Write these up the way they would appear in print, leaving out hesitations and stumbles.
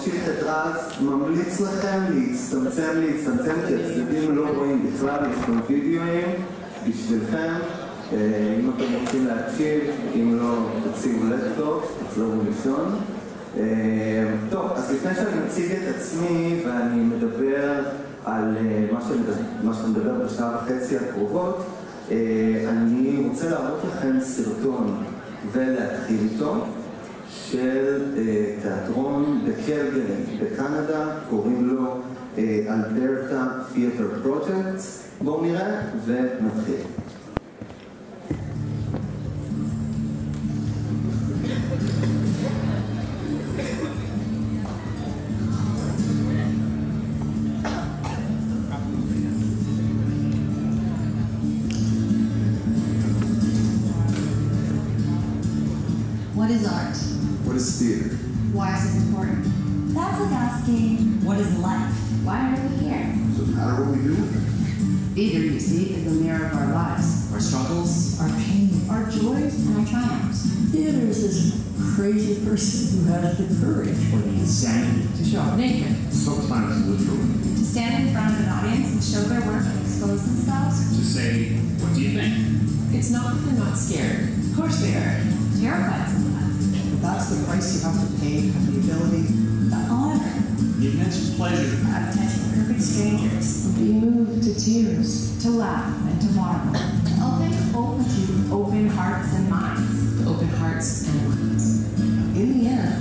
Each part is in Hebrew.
ממשיך את רז, ממליץ לכם להצטמצם, כי הצדדים לא רואים בכלל, יש כאן וידאוים בשבילכם. אם אתם רוצים להקשיב, אם לא, תציעו לפטופ, תחזרו לישון. טוב, אז לפני שאני מציג את עצמי ואני מדבר על מה שאני מדבר בשעה וחצי הקרובות, אני רוצה להראות לכם סרטון ולהתחיל איתו של תיאטרון בקלגרי בקנדה, קוראים לו אלברטה תיאטר פרויקט. בואו נראה ונתחיל. What is art? What is theater? Why is it important? That's like asking, what is life? Why are we here? Does it matter what we do? Theater, you see, is the mirror of our lives. Our struggles, Our pain, our joys, and our triumphs. Theater is this crazy person who has the courage or the insanity. To show up naked. Sometimes literally. To stand in front of an audience and show their work and expose themselves. To say, what do you think? It's not that they're not scared. Of course they are. Terrified sometimes. But that's the price you have to pay for the ability, The honor The immense pleasure. of touching perfect strangers. of being moved to tears. To laugh and to marvel. To open hearts and minds. To open hearts and minds. In the end,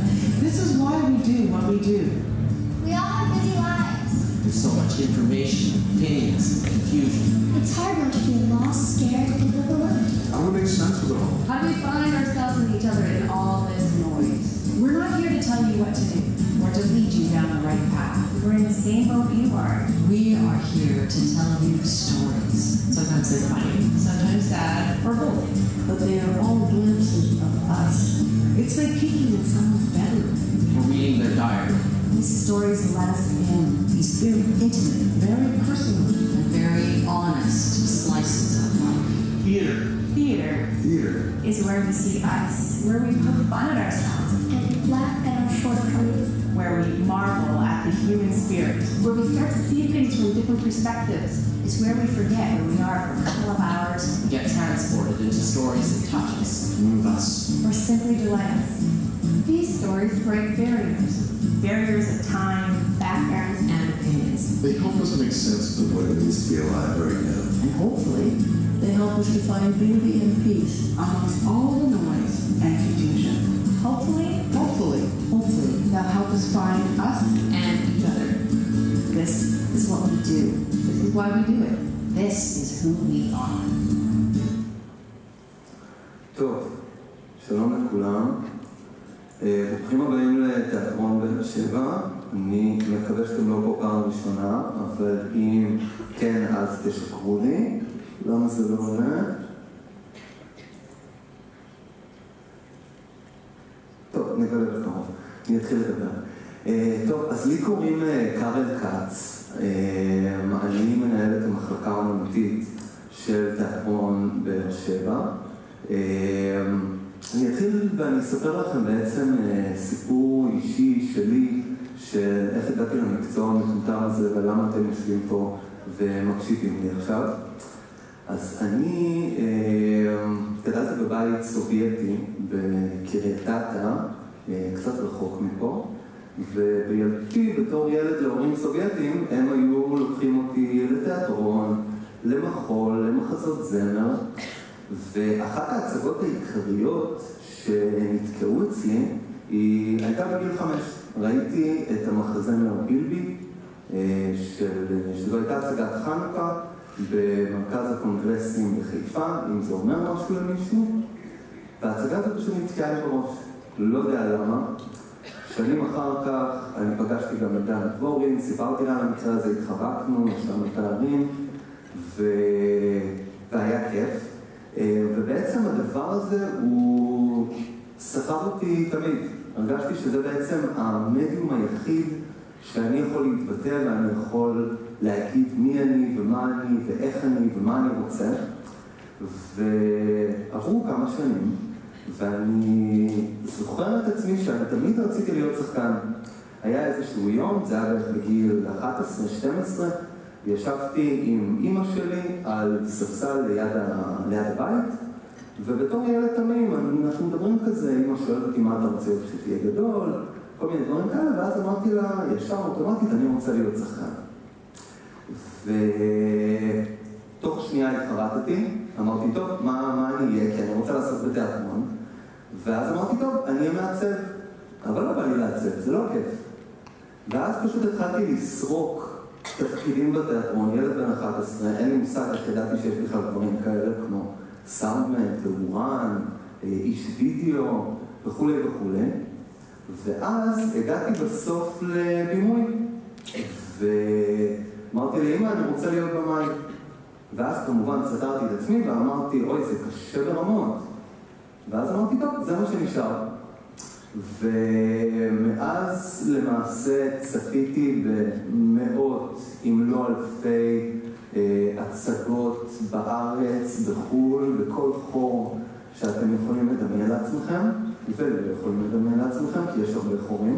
this is why we do what we do. We all have busy lives. There's so much information, opinions, confusion. It's hard not to feel lost, scared, and overwhelmed. How do we make sense of it all? How do we find ourselves and each other in all this noise? We're not here to tell you what to do or to lead you down the right path. We're in the same boat you are. We are here to tell you stories. Sometimes they're funny, sometimes sad, or both. but they are all glimpses of us. It's like peeking in someone's bedroom. We're reading their diary. These stories let us in. These very intimate, very personal, And very honest slices of life. Theater. Theater Theater. is where we see us, where we poke fun at ourselves, And we laugh at our shortcomings. where we marvel at the human spirit, where we start to see things from different perspectives. It's where we forget where we are for a couple of hours, We get transported into stories that touch us, move us. or simply delight us. These stories break barriers of time, backgrounds, and opinions. They help us make sense of what it is to be alive right now. And hopefully, they help us to find beauty and peace. amongst all the noise and confusion. Hopefully, Hopefully, they'll help us find us and each other. This is what we do. This is why we do it. This is who we are. טוב, שלום לכולם. ברוכים הבאים לתיאטרון באר שבע. אני מקווה שאתם לא פה פעם ראשונה, אבל אם כן, אז תשקרו לי. למה זה לא עולה? טוב, נגלה בקרוב. אני אתחיל לדבר. טוב, אז לי קוראים קארל כץ. אני מנהל את המחלקה האמנותית של תיאטרון באר שבע. אני אתחיל ואני אספר לכם בעצם סיפור אישי שלי של איך הגעתי למקצוע המטומטם הזה ולמה אתם יושבים פה ומקשיבים לי עכשיו. אז אני גדלתי בבית סובייטי בקריית אתא, קצת רחוק מפה, ובילדותי בתור ילד להורים סובייטים הם היו לוקחים אותי לתיאטרון, למחול, למחזות זמר, ואחת ההצגות העיקריות שנתקעו אצלי היא הייתה בגיל 5. ראיתי את המחזמר בילבי, שזו הייתה הצגת חנוכה במרכז הקונגרסים בחיפה, אם זה אומר משהו למישהו, וההצגה הזאת פשוט נתקעה לי בראש, לא יודע למה. שנים אחר כך אני פגשתי גם את דן דבורין, סיפרתי לה על המקרה הזה, התחבקנו, יש לנו תארים, והיה כיף. ובעצם הדבר הזה הוא סחב אותי תמיד. הרגשתי שזה בעצם המדיום היחיד שאני יכול להתבטא ואני יכול להגיד מי אני ומה אני ואיך אני ומה אני רוצה. ועברו כמה שנים ואני זוכר את עצמי שאני תמיד רציתי להיות שחקן. היה איזשהו יום, זה היה בגיל 11-12, ישבתי עם אמא שלי על ספסל ליד הבית, ובתור ילד תמים, אנחנו מדברים כזה, אמא שואלת אותי מה אתה רוצה שתהיה גדול, כל מיני דברים כאלה, ואז אמרתי לה, ישר אוטומטית, אני רוצה להיות שחקן. ותוך שנייה התחרטתי, אמרתי, טוב, מה אני אהיה? כי אני רוצה לעשות בתיאטרון. ואז אמרתי, טוב, אני אהיה מעצב. אבל לא בא לי לעצב, זה לא כיף. ואז פשוט התחלתי לסרוק תפקידים בתיאטרון, ילד בן 11, אין לי מושג, איך ידעתי שיש בכלל דברים כאלה כמו סאונדמן, תאורן, איש וידאו וכו' וכו'. ואז הגעתי בסוף לבימוי. ואמרתי לאמא, אני רוצה להיות במאי. ואז כמובן סתרתי את עצמי ואמרתי, אוי, זה קשה ברמות. ואז אמרתי, טוב, זה מה שנשאר. ומאז למעשה צפיתי במאות, אם לא אלפי, הצגות בארץ, בחו"ל, בכל חור שאתם יכולים לדמיין לעצמכם, ולא יכולים לדמיין לעצמכם, כי יש הרבה חורים.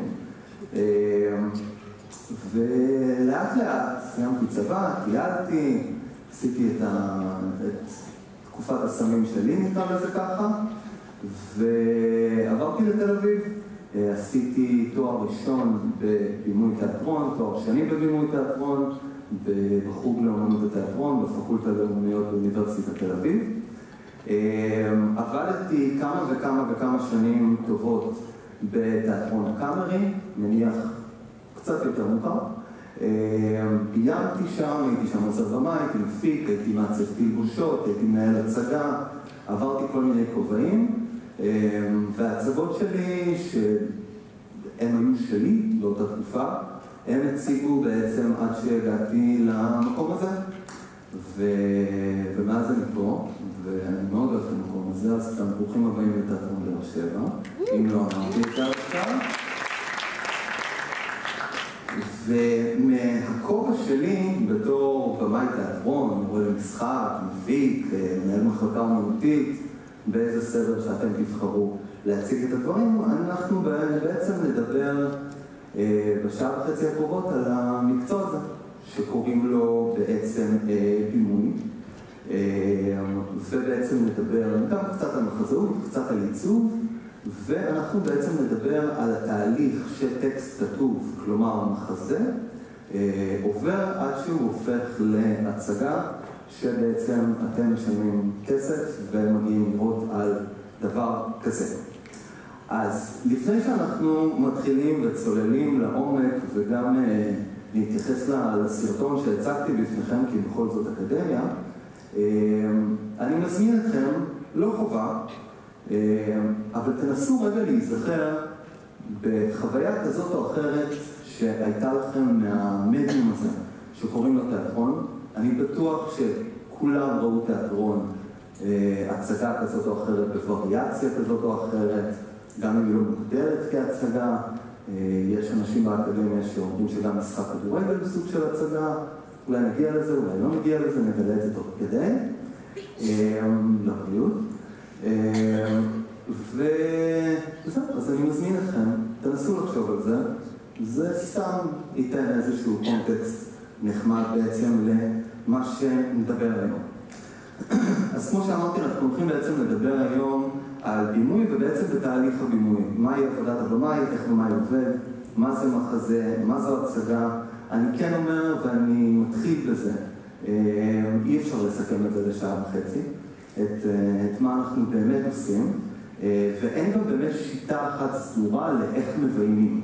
ולאט לאט סיימתי צבא, טיילתי, עשיתי את תקופת הסמים שלי, נקרא לזה ככה, ועברתי לתל אביב. עשיתי תואר ראשון בבימוי תיאטרון, תואר שני בבימוי תיאטרון, בחוג לאומנות התיאטרון, בפקולטה לאומנויות באוניברסיטת תל אביב. עבדתי כמה שנים טובות בתיאטרון הקאמרי, נניח קצת יותר מוכר. ביימתי שם, הייתי שם עוזר במה, הייתי מפיק, הייתי מעצב תלבושות, הייתי מנהל הצגה, עברתי כל מיני כובעים, וההצגות שלי, שהן היו שלי באותה תקופה, הם הציגו בעצם עד שהגעתי למקום הזה, ומאז אני פה, ואני מאוד אוהב את המקום הזה, אז אתם ברוכים הבאים לתיאטרון באר שבע, אם לא אמרתי את זה עכשיו. ומהכובע שלי, בתור במאי תיאטרון, מורה למשחק, מפיק, מנהל מחלקה אומנותית, באיזה סדר שאתם תבחרו להציג את הדברים, אנחנו בעצם נדבר בשעה וחצי הקרובות על המקצוע הזה, שקוראים לו בעצם בימוי. ובעצם נדבר גם קצת על מחזאות, קצת על עיצוב, ואנחנו בעצם נדבר על התהליך שטקסט כתוב, כלומר מחזה, עובר עד שהוא הופך להצגה שבעצם אתם משלמים כסף ומגיעים לראות על דבר כזה. אז לפני שאנחנו מתחילים וצוללים לעומק וגם נתייחס לסרטון שהצגתי בפניכם, כי בכל זאת אקדמיה, אני מזמין אתכם, לא חובה, אבל תנסו רגע להיזכר בחוויה כזאת או אחרת שהייתה לכם מהמדיום הזה, שקוראים לו תיאטרון. אני בטוח שכולם ראו תיאטרון, הצגה כזאת או אחרת, בווריאציה כזאת או אחרת, גם אם היא לא מוגדרת כהצגה. יש אנשים באקדמיה שאומרים שגם משחק כדורגל בסוג של הצגה, אולי נגיע לזה, אולי לא נגיע לזה, נגלה את זה תוך כדי. לבריאות. וזהו, אז אני מזמין אתכם, תנסו לחשוב על זה. זה סתם ייתן איזשהו קונטקסט נחמד בעצם למה שנדבר היום. אז כמו שאמרתי, אנחנו הולכים בעצם לדבר היום על בימוי, ובעצם בתהליך הבימוי. מהי עבודת הבמאי, איך במאי עובד, מה זה מחזה, מה זו הצגה. אני כן אומר, ואני מתחיל בזה, אי אפשר לסכם את זה לשעה וחצי, את מה אנחנו באמת עושים, ואין גם באמת שיטה אחת סדורה לאיך מביימים.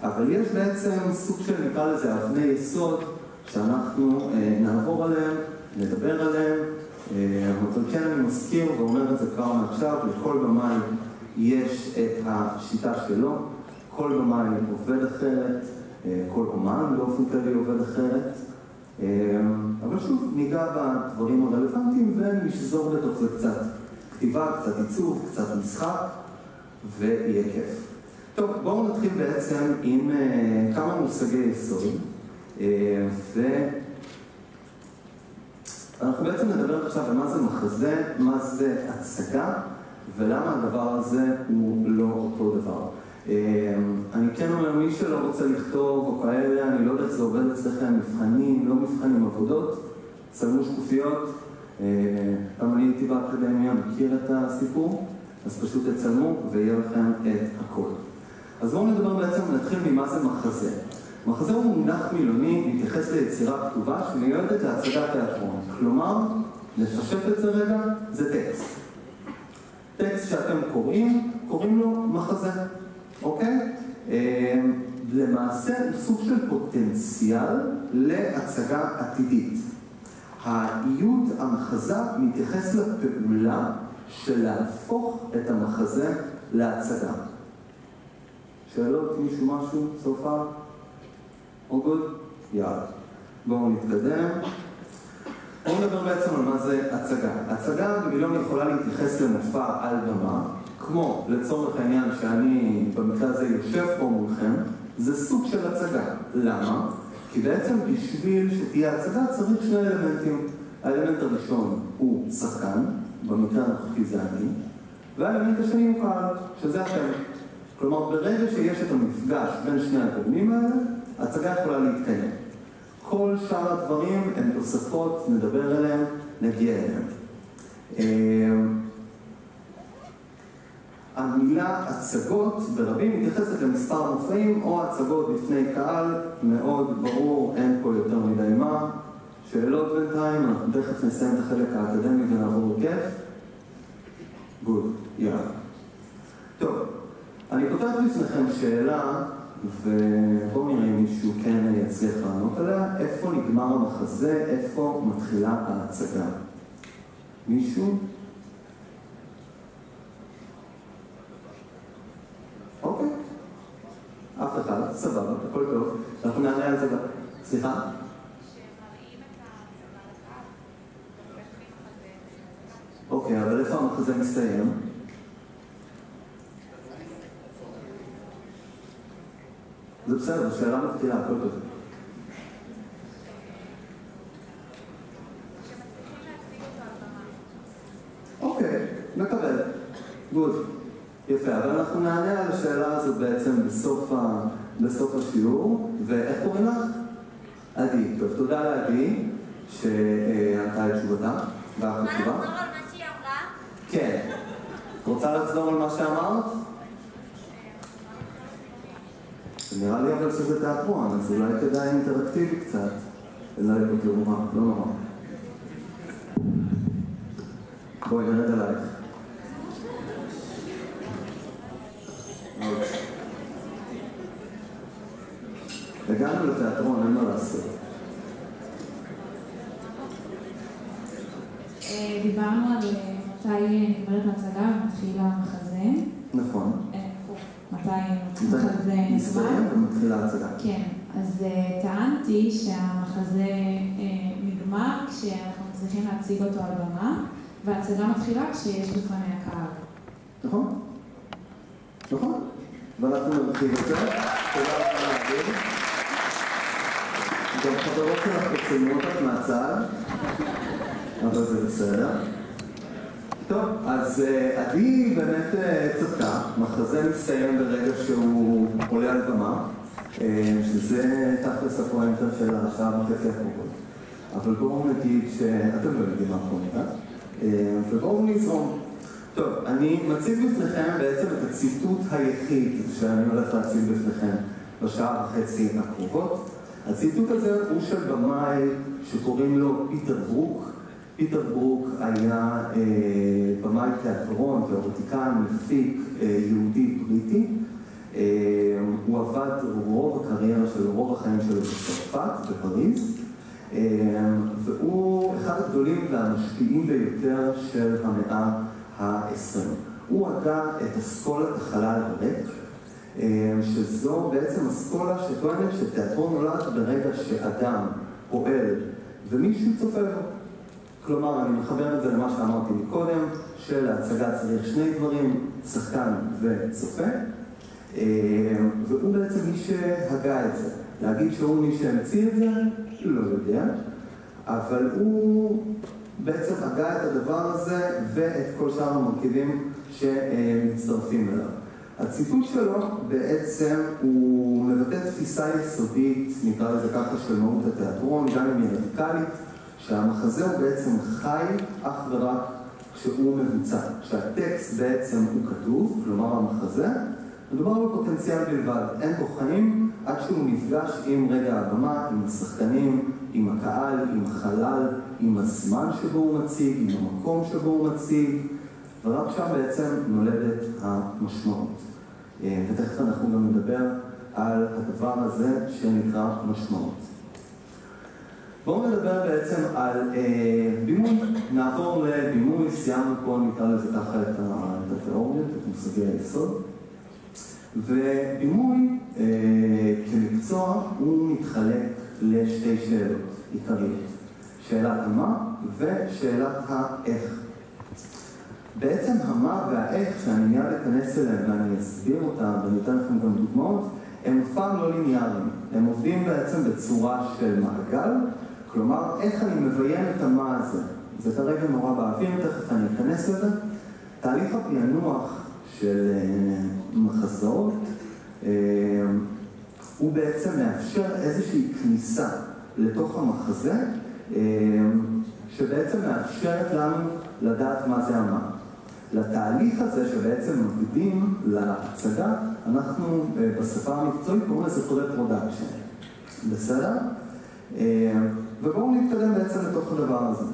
אבל יש בעצם סוג של, נקרא לזה, אבני יסוד, שאנחנו נעבור עליהם, נדבר עליהם. אבל כן אני מזכיר ואומר את זה כבר מעכשיו, לכל במאי יש את השיטה שלו, כל במאי עובד אחרת, כל אומן באופן כללי עובד אחרת, אבל שוב ניגע בדברים הרלוונטיים ונשזור בתוך זה קצת כתיבה, קצת עיצוב, קצת משחק, ויהיה כיף. טוב, בואו נתחיל בעצם עם כמה מושגי יסוד, אנחנו בעצם נדבר עכשיו על מה זה מחזה, מה זה הצגה, ולמה הדבר הזה הוא לא אותו דבר. אני כן אומר, מי שלא רוצה לכתוב או כאלה, אני לא יודע איך זה עובד אצלכם, מבחנים, לא מבחנים, עבודות, צלמו שקופיות. גם אני הייתי באקדמיה, מכיר את הסיפור, אז פשוט תצלמו ויהיה לכם את הכל. אז בואו נדבר בעצם, נתחיל ממה זה מחזה. מחזה הוא מונח מילוני, מתייחס ליצירה כתובה שמיועדת להצגת תיאטרון. כלומר, לפשט את זה רגע, זה טקסט. טקסט שאתם קוראים לו מחזה, אוקיי? למעשה הוא סוג של פוטנציאל להצגה עתידית. האיות המחזה מתייחס לפעולה של להפוך את המחזה להצגה. שאלות, מישהו משהו? סופה? או גוד? יאללה. בואו נתקדם. בואו נדבר בעצם על מה זה הצגה. הצגה במילון יכולה להתייחס למופע על במה, כמו לצורך העניין שאני במקרה הזה יושב פה מולכם, זה סוג של הצגה. למה? כי בעצם בשביל שתהיה הצגה צריך שני אלמנטים. האלמנט הראשון הוא שחקן, במקרה הנוכחי זה אני, והאלמנט השני הוא קהל, שזה אתם. כלומר, ברגע שיש את המפגש בין שני הגורמים האלה, הצגה יכולה להתקיים. כל שאר הדברים הם תוספות, נדבר עליהם, נגיע אליהם. המילה הצגות ברבים מתייחסת למספר מופעים או הצגות בפני קהל, מאוד ברור, אין פה יותר מדי מה. שאלות בינתיים, אנחנו תכף נסיים את החלק האקדמי ונעבור כיף. גוד, יאללה. טוב, אני פותח לפניכם שאלה, ובואו נראה אם מישהו כן יצליח לענות עליה. איפה נגמר המחזה, איפה מתחילה ההצגה? מישהו? אוקיי. אף אחד, סבבה, הכל טוב. אנחנו נענה על זה. סליחה? אוקיי, אבל איפה המחזה מסתיים? זה בסדר, שאלה מתחילה, הכל טוב. אוקיי, מקבל. גוד. יפה, אבל אנחנו נענה על השאלה הזאת בעצם בסוף השיעור. ואיך קוראים לך? עדי. טוב, תודה לעדי שענתה את תשובתה. מה לחזור על מה שהיא אמרה? כן. רוצה לחזור על מה שאמרת? נראה לי אבל שזה תיאטרון, אז אולי כדאי אינטראקטיבי קצת. אלא תראו, לא נורא. בואי, נרד עלייך. הגענו לתיאטרון, אין מה לעשות. דיברנו על מתי נגמרת ההצגה ומתחילה המחזה. נכון. מתי המחזה מסתיים ומתחילה ההצגה. כן, אז טענתי שהמחזה נגמר כשאנחנו צריכים להציג אותו על במה, וההצגה מתחילה כשיש לפניה קהל. נכון? נכון. ואנחנו נרחיב את זה. תודה רבה להגיד. גם חברות שלך תצלמו אותך מהצד, אבל זה בסדר. טוב, אז עדי באמת צדקה. מחזה מסתיים ברגע שהוא עולה על במה, שזה תכלס הפואנטה של השעה וחצי הקרובות. אבל בואו נגיד שאתם לא יודעים מה הפואנטה, ובואו נזרום. טוב, אני מציג בפניכם בעצם את הציטוט היחיד שאני הולך להציג בפניכם בשעה וחצי הקרובות. הציטוט הזה הוא של במאי שקוראים לו פיטר ברוק. פיטר ברוק היה במאי תיאטרון, תיאורטיקן, מפיק יהודי בריטי. הוא עבד רוב הקריירה שלו, רוב החיים שלו בצרפת, בפריז. והוא אחד הגדולים והמשפיעים ביותר של המאה ה-20. הוא הגה את אסכולת החלל הריק, שזו בעצם אסכולה שטוענת שתיאטרון נולד ברגע שאדם פועל ומישהו צופה בו. כלומר, אני מחבר את זה למה שאמרתי מקודם, שלהצגה צריך שני דברים, שחקן וצופה, והוא בעצם מי שהגה את זה. להגיד שהוא מי שהמציא את זה, לא יודע, אבל הוא בעצם הגה את הדבר הזה ואת כל שאר המרכיבים שמצטרפים אליו. הציטוט שלו בעצם הוא מבטא תפיסה יסודית, נקרא לזה ככה, של מהות התיאטרון, גם אם היא רדיקלית, שהמחזה הוא בעצם חי אך ורק כשהוא מבוצע, כשהטקסט בעצם הוא כתוב, כלומר המחזה, מדובר בפוטנציאל בלבד, אין בו חיים עד שהוא נפגש עם רגע הבמה, עם השחקנים, עם הקהל, עם החלל, עם הזמן שבו הוא מציג, עם המקום שבו הוא מציג, ורק שם בעצם נולדת המשמעות. ותכף אנחנו גם נדבר על הדבר הזה שנקרא משמעות. בואו נדבר בעצם על בימוי. נעבור לבימוי, סיימנו פה, נקרא לזה ככה את התיאוריות, את מושגי היסוד. ובימוי כמקצוע הוא מתחלק לשתי שאלות עיקריות. שאלת המה ושאלת האיך. בעצם המה והאיך, שאני מיד אכנס אליהם ואני אסביר אותם ואני אתן לכם גם דוגמאות, הם אף פעם לא ליניאריים. הם עובדים בעצם בצורה של מעגל, כלומר, איך אני מביים את המה הזה. זה כרגע נורא באוויר, תכף אני אכנס לזה. תהליך הפענוח של מחזות הוא בעצם מאפשר איזושהי כניסה לתוך המחזה, שבעצם מאפשרת לנו לדעת מה זה המה. לתהליך הזה שבעצם מקדים להצגה, אנחנו בשפה המקצועית קוראים לזה פרודקשן. בסדר? ובואו נתקדם בעצם לתוך הדבר הזה.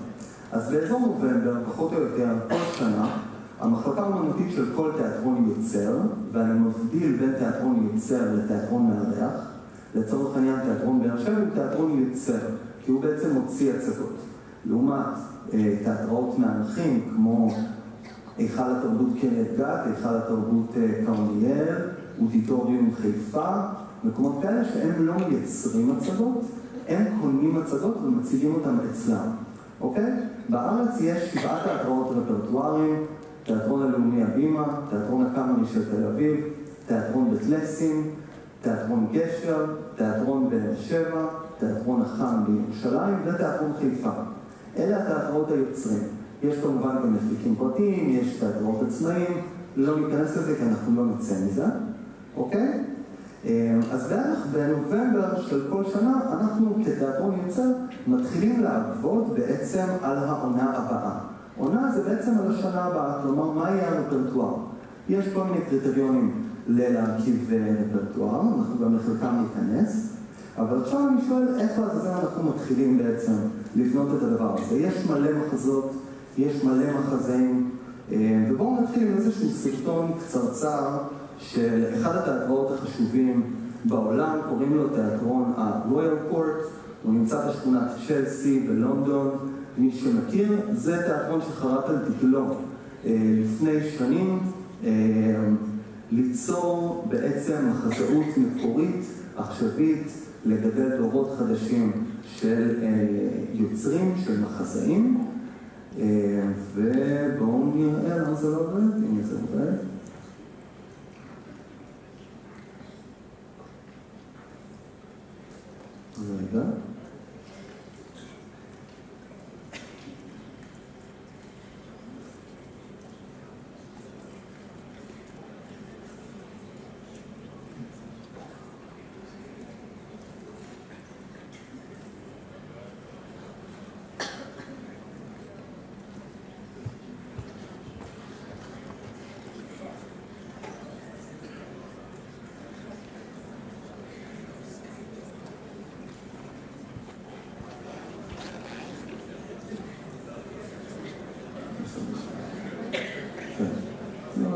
אז באזור נובמבר, פחות או יותר, כל שנה, המחלקה האמנותית של כל תיאטרון יוצר, ואני מבדיל בין תיאטרון יוצר לתיאטרון מארח, לצורך העניין תיאטרון באר שבע הוא תיאטרון יוצר, כי הוא בעצם מוציא הצגות. לעומת תיאטראות מארחים כמו היכל התרבות קריית גת, היכל התרבות כרמיאל, אודיטוריום חיפה, מקומות כאלה שהם לא מייצרים הצגות, הם קונים הצגות ומציגים אותם אצלם. אוקיי? בארץ יש 7 תיאטראות רפרטואריים, תיאטרון הלאומי הבימה, תיאטרון הקאמרי של תל אביב, תיאטרון בית לסין, תיאטרון גשר, תיאטרון באר שבע, תיאטרון החאן בירושלים ותיאטרון חיפה. אלה התיאטראות היוצרים. יש כמובן גם מפיקים פרטיים, יש תיאטראות עצמאיים, לא ניכנס לזה כי אנחנו לא נצא מזה, אוקיי? אז בערך בנובמבר של כל שנה אנחנו כתיאטרון יוצר מתחילים לעבוד בעצם על העונה הבאה. עונה זה בעצם על השנה הבאה, כלומר מה יהיה הרפרטואר. יש כל מיני קריטריונים להרכיב רפרטואר, אנחנו גם לחלקם ניכנס, אבל עכשיו אני שואל איפה זה אנחנו מתחילים בעצם לבנות את הדבר הזה. יש מלא מחזות, יש מלא מחזאים, ובואו נתחיל עם איזשהו סרטון קצרצר של אחד התיאטראות החשובים בעולם, קוראים לו תיאטרון הרויאל קורט, הוא נמצא בשכונת צ'לסי בלונדון. מי שמכיר, זה תיאטרון שחרט על דגלו לפני שנים, ליצור בעצם מחזאות מקורית, עכשווית, לגדל דורות חדשים של יוצרים, של מחזאים, ובואו נראה למה זה לא עובד, אם זה עובד. רגע.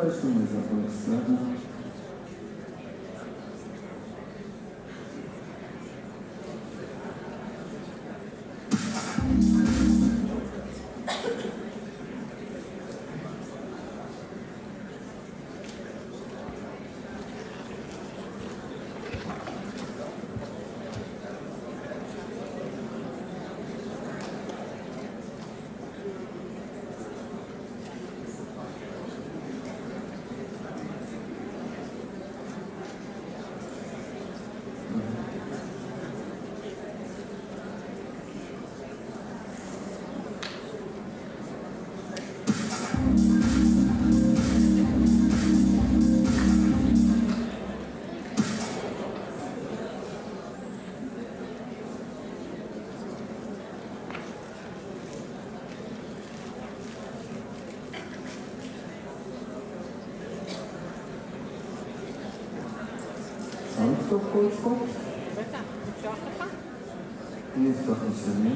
יש לנו איזה הכל בסדר. מתוך קויצקו? בטח, נפתח לך? אני אפתח משני.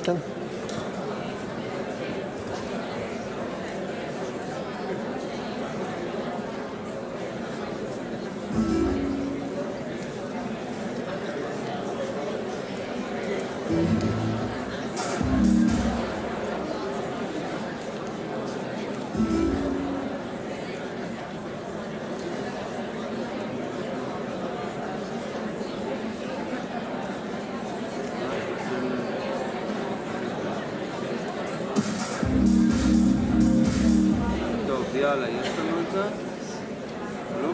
כן. יאללה, יש לנו את זה? לא?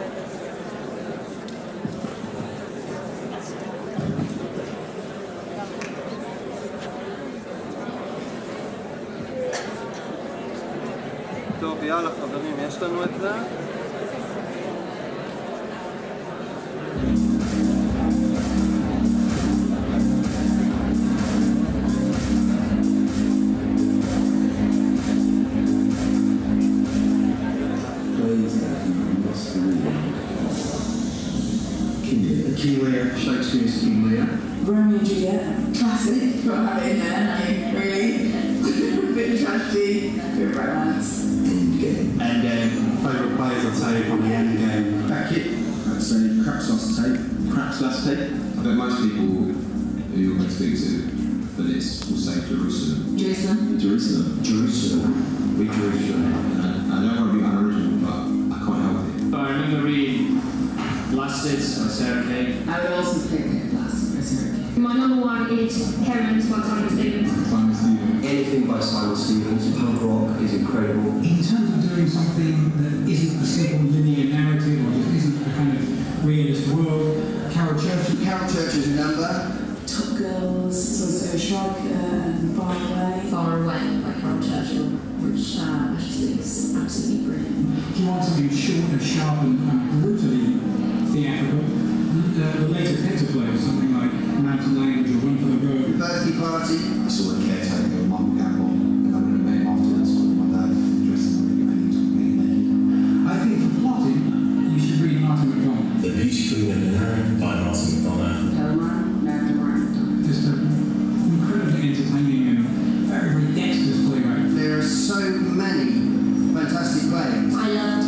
טוב, יאללה חברים, יש לנו את זה? King Lear, Shakespeare's King Lear. Romeo and Juliet, classic, got to have it in there, haven't you? Really? Bit of tragedy, bit of romance. Endgame. Favourite players I'd say from the Endgame. Beckett, I'd say Crack's last tape. Crack's last tape. I bet most people who you're going to speak to for this will say Jerusalem. Jerusalem. Jerusalem. Jerusalem. We Jerusalem. And I don't want to be unoriginal, but I can't help it. But I remember reading Blasted by Sarah Kay. I would also pick Blasted by Sarah Kay. My number one is Herons by Simon Stevens. Simon Stevens. Anything by Simon Stevens. Punk rock is incredible. In terms of doing something that isn't a simple linear narrative or just isn't a kind of realist world, Carol Churchill. Carol Churchill's number. Top Girls, it's also Schweiker and Far Away. Far Away by Carol Churchill, which I just think is absolutely brilliant. If you want something short and sharp and brutally theatrical, the later Pentaplay, something like Mountain Language or One for the Road. Birthday Party. I saw a caretaker, Mark Gamble, and I'm going to make him afterwards with my dad dressing really naked. I think for plotting, you should read Martin McDonagh. The Peach Queen and the Heron by Martin McDonagh. Just an incredibly entertaining and very, very dexterous playwright. There are so many fantastic plays. I loved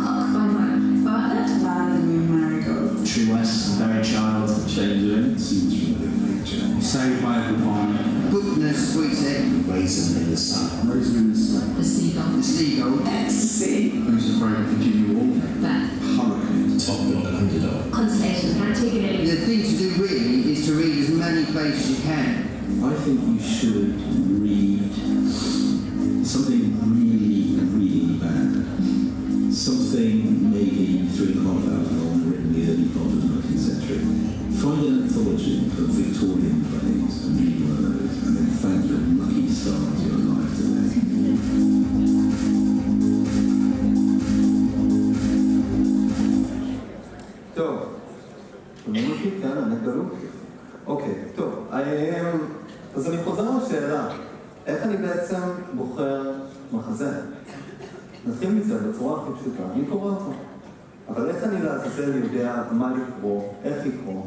Cock by Mark Bartlett. Man in the Moon Marigold. True West, Very Child, James Lynn. Scenes from the Big Picture. Saved by the Bell. Bookner's Sweet Egg. Raisin in the Sun. Raisin in the Sun. The Seagull. The Seagull. Ecstasy. Who's Afraid of Virginia Woolf? Beth. Hurricane. Top Gun, Underdog. Constellation, Antigone. The thing to do really is to read as many plays as you can. I think you should read something really, really bad. Something maybe 3,500 long, written in the early part of the 19th century. Find an anthology of Victorian plays and read one of those, and then thank your lucky stars you're alive today. טוב, שומעים אותי? כן, אני גלו? אוקיי, טוב. אז אני חוזר לשאלה, איך אני בעצם בוחר מחזה? נתחיל מזה בצורה הכי פשוטה, אני קורא אותו. אבל איך אני לעזאזל יודע מה לקרוא, איך לקרוא?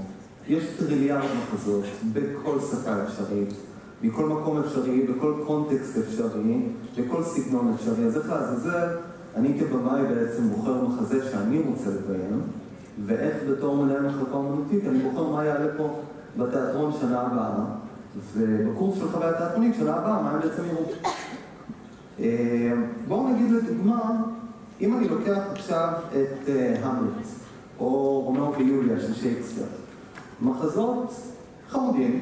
יש טריליארד מחזות בכל שפה אפשרית, מכל מקום אפשרי, בכל קונטקסט אפשרי, בכל סגנון אפשרי. אז איך לעזאזל, אני כבמאי בעצם בוחר מחזה שאני רוצה לביים, ואיך בתור מנהל מחלקה אומנותית אני בוחר מה יעלה פה בתיאטרון שנה הבאה, ובקורס של חוויה תיאטרונית שנה הבאה, מה הם בעצם יראו. בואו נגיד לדוגמה, אם אני לוקח עכשיו את המלט, או רומאו ויוליה של שייקספיר, מחזות חמודים,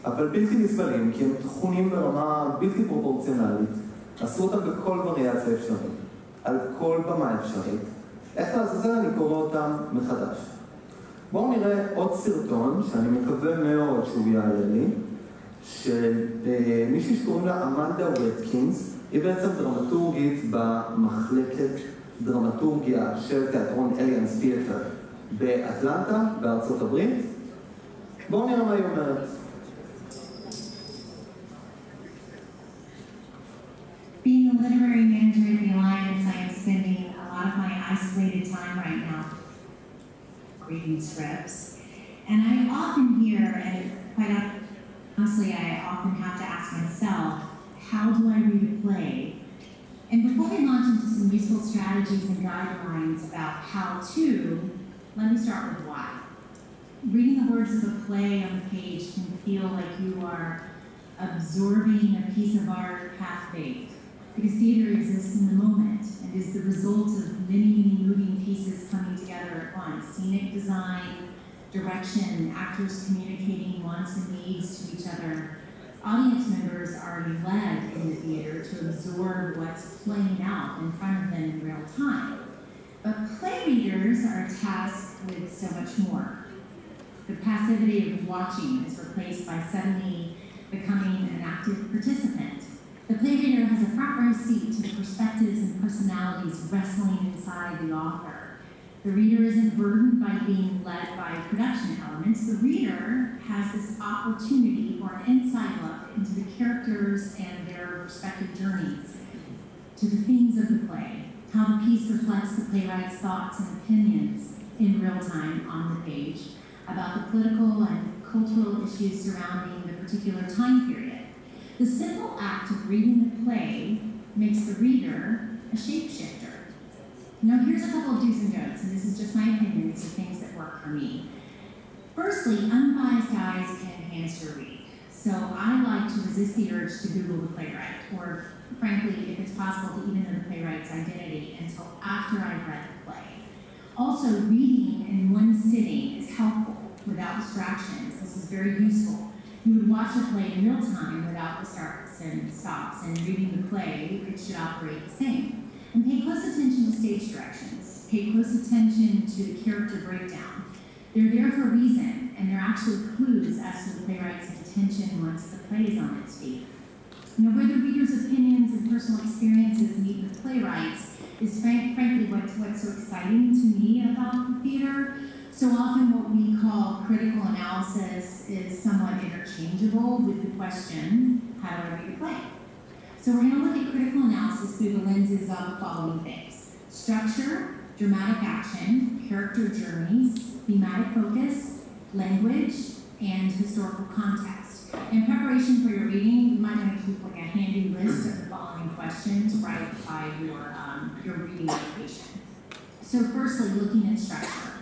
אבל בלתי נסבלים, כי הם תכונים ברמה בלתי פרופורציונלית, עשו אותם בכל וריאציה אפשרית, על כל במה אפשרית. איך לעזאזל אני קורא אותם מחדש. בואו נראה עוד סרטון, שאני מקווה מאוד שהוא יעלה לי, של מישהי שקוראים לה אמנדה וטקינס. היא בעצם דרמטורגית במחלקת דרמטורגיה של תיאטרון אליאנס תיאטר באטלנטה, בארצות הברית. בואו נראה מה היא אומרת. Being a literary manager at the Alliance, I am spending a lot of my isolated time right now reading scripts. And I often hear, and quite honestly, I often have to ask myself, how do I read a play? And before we launch into some useful strategies and guidelines about how to, let me start with why. Reading the words of a play on the page can feel like you are absorbing a piece of art half-baked, because theater exists in the moment and is the result of many moving pieces coming together at once. Scenic design, direction, actors communicating wants and needs to each other. Audience members are led in the theater to absorb what's playing out in front of them in real time. But play readers are tasked with so much more. The passivity of watching is replaced by suddenly becoming an active participant. The play reader has a front row seat to the perspectives and personalities wrestling inside the author. The reader isn't burdened by being led by production elements. The reader has this opportunity for an inside look into the characters and their respective journeys, to the themes of the play, how the piece reflects the playwright's thoughts and opinions in real time on the page about the political and cultural issues surrounding the particular time period. The simple act of reading the play makes the reader a shapeshifter. Now here's a couple of do's and don'ts, and this is just my opinion, these are things that work for me. Firstly, unbiased eyes can enhance your read. So I like to resist the urge to Google the playwright, or frankly, if it's possible, to even know the playwright's identity until after I've read the play. Also, reading in one sitting is helpful without distractions. This is very useful. You would watch a play in real time without the starts and stops, and reading the play, it should operate the same. And pay close attention to stage directions. Pay close attention to the character breakdown. They're there for a reason, and they're actually clues as to the playwright's intention once the play is on its feet. Now, where the reader's opinions and personal experiences meet the playwrights is frankly what's so exciting to me about the theater. So often what we call critical analysis is somewhat interchangeable with the question, how do I read a play? So we're going to look at critical analysis through the lenses of the following things: structure, dramatic action, character journeys, thematic focus, language, and historical context. In preparation for your reading, you might want to keep like a handy list of the following questions right by your reading location. So firstly, looking at structure.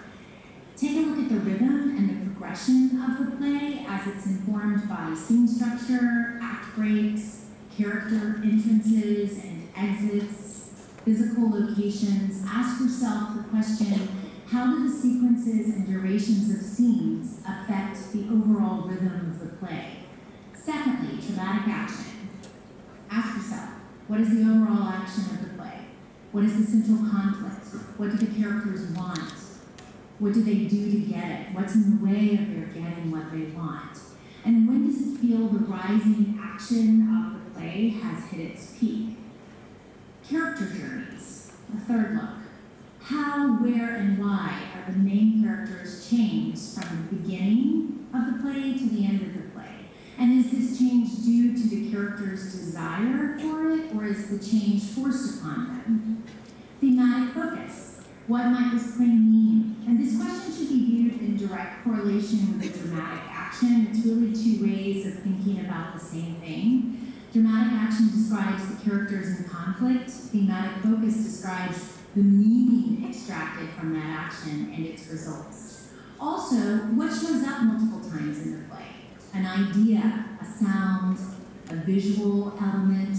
Take a look at the rhythm and the progression of the play as it's informed by scene structure, act breaks, character entrances and exits, physical locations. Ask yourself the question, how do the sequences and durations of scenes affect the overall rhythm of the play? Secondly, dramatic action. Ask yourself, what is the overall action of the play? What is the central conflict? What do the characters want? What do they do to get it? What's in the way of their getting what they want? And when does it feel the rising action of the play has hit its peak? Character journeys, a third look. How, where, and why are the main characters changed from the beginning of the play to the end of the play? And is this change due to the character's desire for it, or is the change forced upon them? Thematic focus. What might this play mean? And this question should be viewed in direct correlation with the dramatic action. It's really two ways of thinking about the same thing. Dramatic action describes the characters in conflict. Thematic focus describes the meaning extracted from that action and its results. Also, what shows up multiple times in the play? An idea, a sound, a visual element.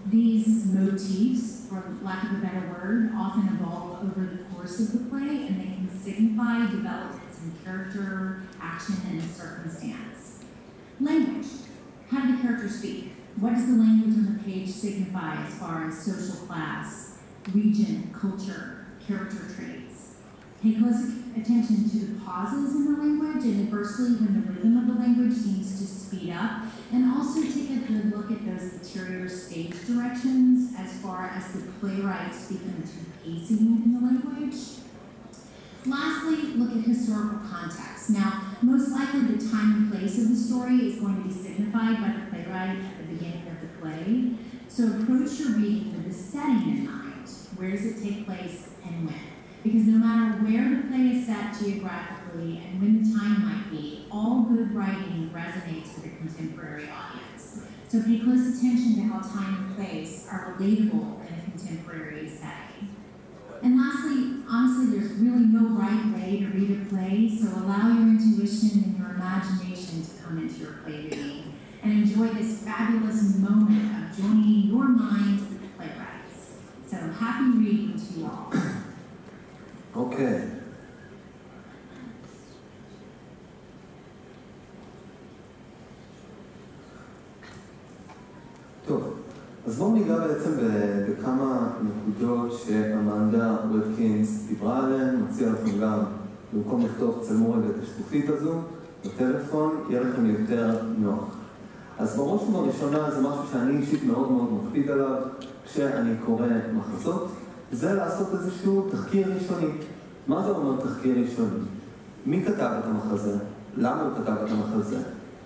These motifs, for lack of a better word, often evolve over the course of the play, and they can signify developments in character, action, and circumstance. Language. How do the characters speak? What does the language on the page signify as far as social class, region, culture, character traits? Pay close attention to the pauses in the language, and adversely when the rhythm of the language seems to speed up, and also take a good look at those interior stage directions as far as the playwright speaking to pacing in the language. Lastly, look at historical context. Now, most likely the time and place of the story is going to be signified by the playwright at the beginning of the play. So approach your reading with the setting in mind. Where does it take place and when? Because no matter where the play is set geographically and when the time might be, all good writing resonates with a contemporary audience. So pay close attention to how time and place are relatable in a contemporary setting. And lastly, honestly, there's really no right way to read a play, so allow your intuition and your imagination to come into your play reading and enjoy this fabulous moment of joining your mind with the playwrights. So happy reading to you all. אוקיי. טוב, אז בואו ניגע בעצם בכמה נקודות שאמנדה ווטקינס דיברה עליהן. מציע לכם גם, במקום לכתוב צלמו רגע את השקופית הזו, בטלפון, יהיה לכם יותר נוח. אז בראש ובראשונה זה משהו שאני אישית מאוד מאוד מקפיד עליו כשאני קורא מחזות. זה לעשות איזשהו תחקיר ראשוני. מה זה אומר תחקיר ראשוני? מי כתב את המחזה? למה הוא כתב את המחזה?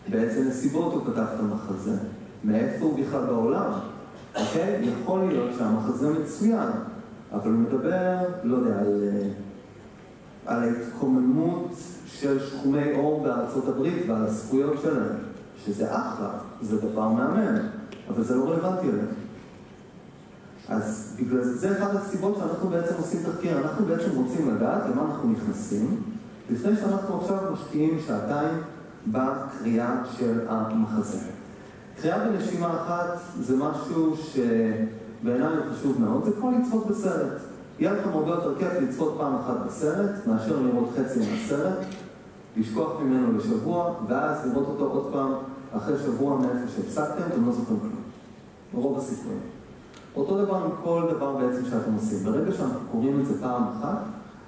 באיזה נסיבות הוא כתב את המחזה? מאיפה הוא בכלל בעולם? אוקיי? יכול להיות שהמחזה מצוין, אבל הוא מדבר, לא יודע, על ההתקוממות של שחומי אור בארצות הברית ועל הזכויות שלהם, שזה אחלה, זה דבר מאמן, אבל זה לא רלוונטי אליהם. אז בגלל זה אחת הסיבות שאנחנו בעצם עושים תחקיר. אנחנו בעצם רוצים לדעת למה אנחנו נכנסים, לפני שאנחנו עכשיו משקיעים שעתיים בקריאה של המחזה. קריאה בנשימה אחת זה משהו שבעיניי חשוב מאוד, זה כמו לצפות בסרט. יהיה לכם הרבה יותר כיף לצפות פעם אחת בסרט, מאשר לראות חצי מהסרט, לשכוח ממנו לשבוע, ואז לראות אותו עוד פעם אחרי שבוע מאיפה שהפסקתם, אתם לא זוכרים כלום. ברוב הסיכויים. אותו דבר עם כל דבר בעצם שאתם עושים. ברגע שאנחנו קוראים את זה פעם אחת,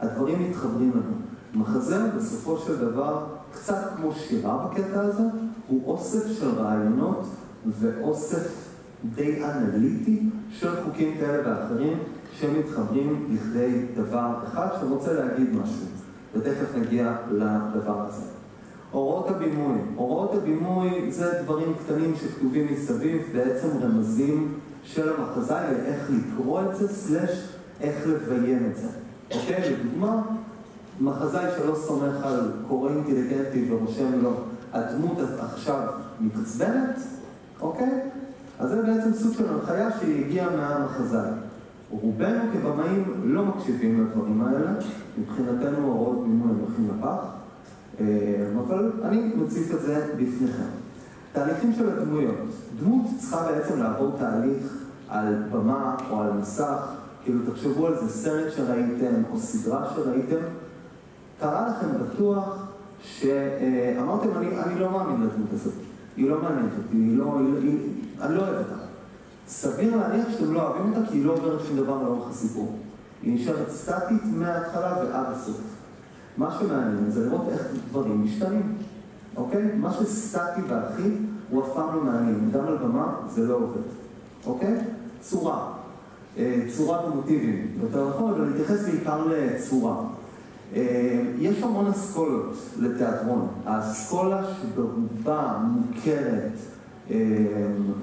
הדברים מתחברים לנו. מחזה, בסופו של דבר, קצת כמו שירה בקטע הזה, הוא אוסף של רעיונות ואוסף די אנליטי של חוקים כאלה ואחרים שמתחברים לכדי דבר אחד שרוצה להגיד משהו. ותכף נגיע לדבר הזה. הוראות הבימוי. הוראות הבימוי זה דברים קטנים שכתובים מסביב, בעצם רמזים של המחזה לאיך לקרוא את זה, סלש איך לביים את זה. אוקיי? לדוגמה, מחזאי שלא סומך על קורא אינטליגנטי ורושם לו, הדמות עכשיו מתעצבנת, אוקיי? אז זה בעצם סוג של הנחיה שהיא הגיעה מהמחזאי. רובנו כבמאים לא מקשיבים לדברים האלה, מבחינתנו הוראות בימוי הם הולכים לפח, אבל אני מציף את זה בפניכם. תהליכים של הדמויות. דמות צריכה בעצם לעבור תהליך על במה או על מסך, כאילו תחשבו על זה סרט שראיתם או סדרה שראיתם, קרה לכם בטוח שאמרתם, אני לא מאמין לדמות הזאת, היא לא מעניינת אותי, אני לא אוהב אותה. סביר להניח שאתם לא אוהבים אותה כי היא לא עוברת שום דבר לאורך הסיפור. היא נשארת סטטית מההתחלה ועד הסוף. מה שמעניין זה לראות איך דברים משתנים, אוקיי? מה שסטטי ואחיד הוא אף פעם לא מעניין, גם על במה זה לא עובד, אוקיי? צורה, צורה ומוטיבים, יותר נכון, אבל נתייחס בעיקר לצורה. יש המון אסכולות לתיאטרון. האסכולה שברובה מוכרת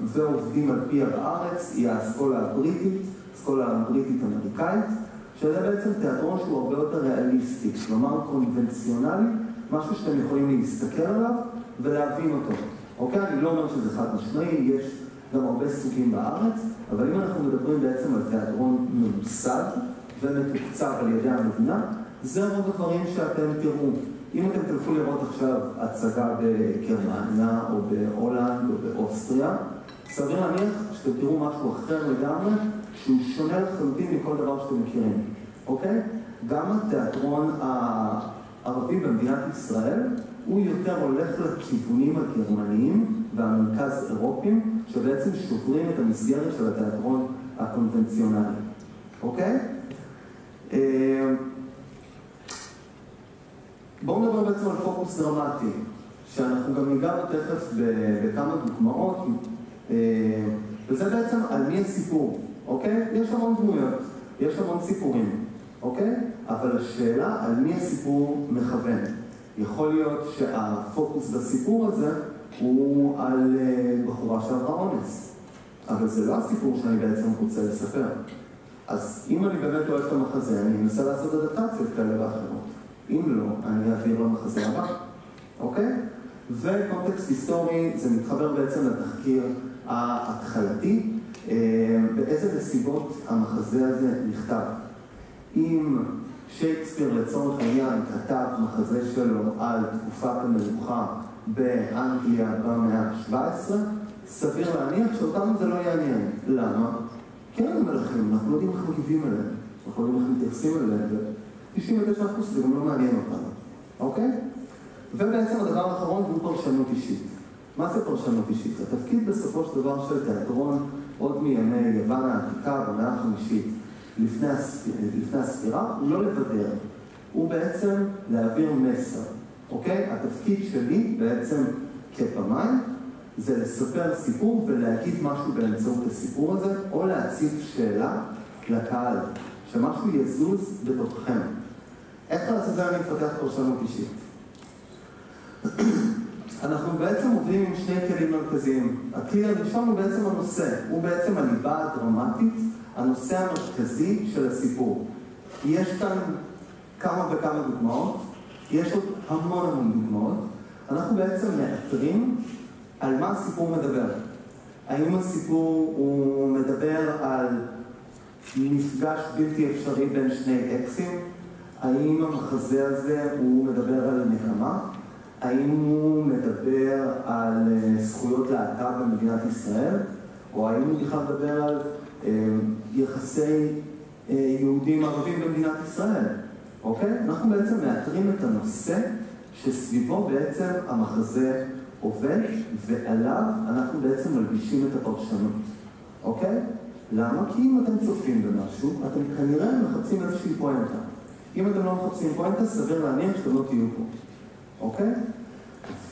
ועובדים על פיה בארץ היא האסכולה הבריטית, האסכולה הבריטית-אמריקאית, שזה בעצם תיאטרון שהוא הרבה יותר ריאליסטי, כלומר קונבנציונלי, משהו שאתם יכולים להסתכל עליו ולהבין אותו. אוקיי? אני לא אומר שזה חד משמעי, יש גם הרבה סוגים בארץ, אבל אם אנחנו מדברים בעצם על תיאטרון ממוסד, ומתוקצב על ידי המדינה, זה רוב הדברים שאתם תראו. אם אתם תלכו לראות עכשיו הצגה בגרמניה או בהולנד או באוסטריה, סביר להניח שאתם תראו משהו אחר לגמרי, שהוא שונה לחלוטין מכל דבר שאתם מכירים, אוקיי? גם התיאטרון הערבי במדינת ישראל, הוא יותר הולך לכיוונים הגרמניים והמרכז אירופיים, שבעצם שוברים את המסגרת של התיאטרון הקונבנציונלי, אוקיי? בואו נדבר בעצם על פוקוס דרמטי, שאנחנו גם ניגע תכף בכמה דוגמאות, וזה בעצם על מי הסיפור, אוקיי? יש המון דמויות, יש המון סיפורים, אוקיי? אבל השאלה על מי הסיפור מכוון. יכול להיות שהפוקוס בסיפור הזה הוא על בחורה שעברה אונס, אבל זה לא הסיפור שאני בעצם רוצה לספר. אז אם אני באמת אוהב את המחזה, אני אנסה לעשות אדפטציות כאלה ואחרות. אם לא, אני אעביר למחזה הבא, אוקיי? וקונטקסט היסטורי, זה מתחבר בעצם לתחקיר ההתחלתי, באיזה נסיבות המחזה הזה נכתב. אם שייקספיר לצורך העניין כתב מחזה שלו על תקופת המלוכה באנגליה במאה ה-17, סביר להניח שאותנו זה לא יעניין. למה? כן המלכים, אנחנו לא יודעים איך מגיבים אליהם, אנחנו לא יודעים איך מתייחסים אליהם, ו-99% זה גם לא מעניין אותנו, אוקיי? ובעצם הדבר האחרון הוא פרשנות אישית. מה זה פרשנות אישית? התפקיד בסופו של דבר של תיאטרון עוד מימי יוון העתיקה במאה החמישית לפני הספירה, הוא לא לבדר, הוא בעצם להעביר מסר, אוקיי? התפקיד שלי בעצם כבמאי זה לספר סיפור ולהגיד משהו באמצעות הסיפור הזה, או להציב שאלה לקהל, שמשהו יזוז בתוככם. איך לעשות זה אני מפתח פרשנות אישית? אנחנו בעצם עובדים עם שני כלים מרכזיים. הכלי הראשון הוא בעצם הנושא, הוא בעצם הליבה הדרמטית, הנושא המרכזי של הסיפור. יש כאן כמה וכמה דוגמאות, יש עוד המון דוגמאות. אנחנו בעצם מאתרים על מה הסיפור מדבר. האם הסיפור הוא מדבר על מפגש בלתי אפשרי בין שני אקסים? האם המחזה הזה הוא מדבר על נקמה? האם הוא מדבר על זכויות להט"ב במדינת ישראל? או האם הוא בכלל מדבר על יחסי יהודים ערבים במדינת ישראל? אוקיי? אנחנו בעצם מאתרים את הנושא שסביבו בעצם המחזה עובד, ועליו אנחנו בעצם מלבישים את הפרשנות. אוקיי? למה? כי אם אתם צופים במשהו, אתם כנראה מחפשים איזושהי פואנטה. אם אתם לא מחפשים פואנטה, סביר להניח שאתם לא תהיו פה. אוקיי?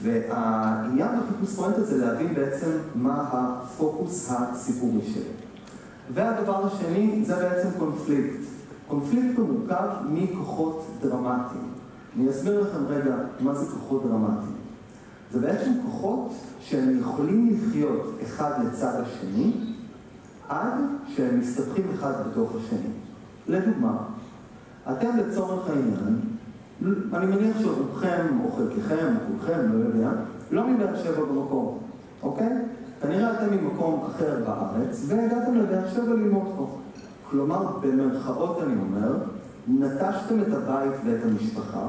והעניין בחיפוש פואנטה זה להבין בעצם מה הפוקוס הסיפורי שלו. והדבר השני זה בעצם קונפליקט. קונפליקט הוא מורכב מכוחות דרמטיים. אני אסביר לכם רגע מה זה כוחות דרמטיים. זה בעצם כוחות שהם יכולים לחיות אחד לצד השני, עד שהם מסתבכים אחד בתוך השני. לדוגמה, אתם לצורך העניין, אני מניח שרובכם או חלקכם או כולכם, לא יודע, לא מבאר שבע במקום, אוקיי? כנראה אתם ממקום אחר בארץ והגעתם לבאר שבע ללמוד פה. כלומר, במרכאות אני אומר, נטשתם את הבית ואת המשפחה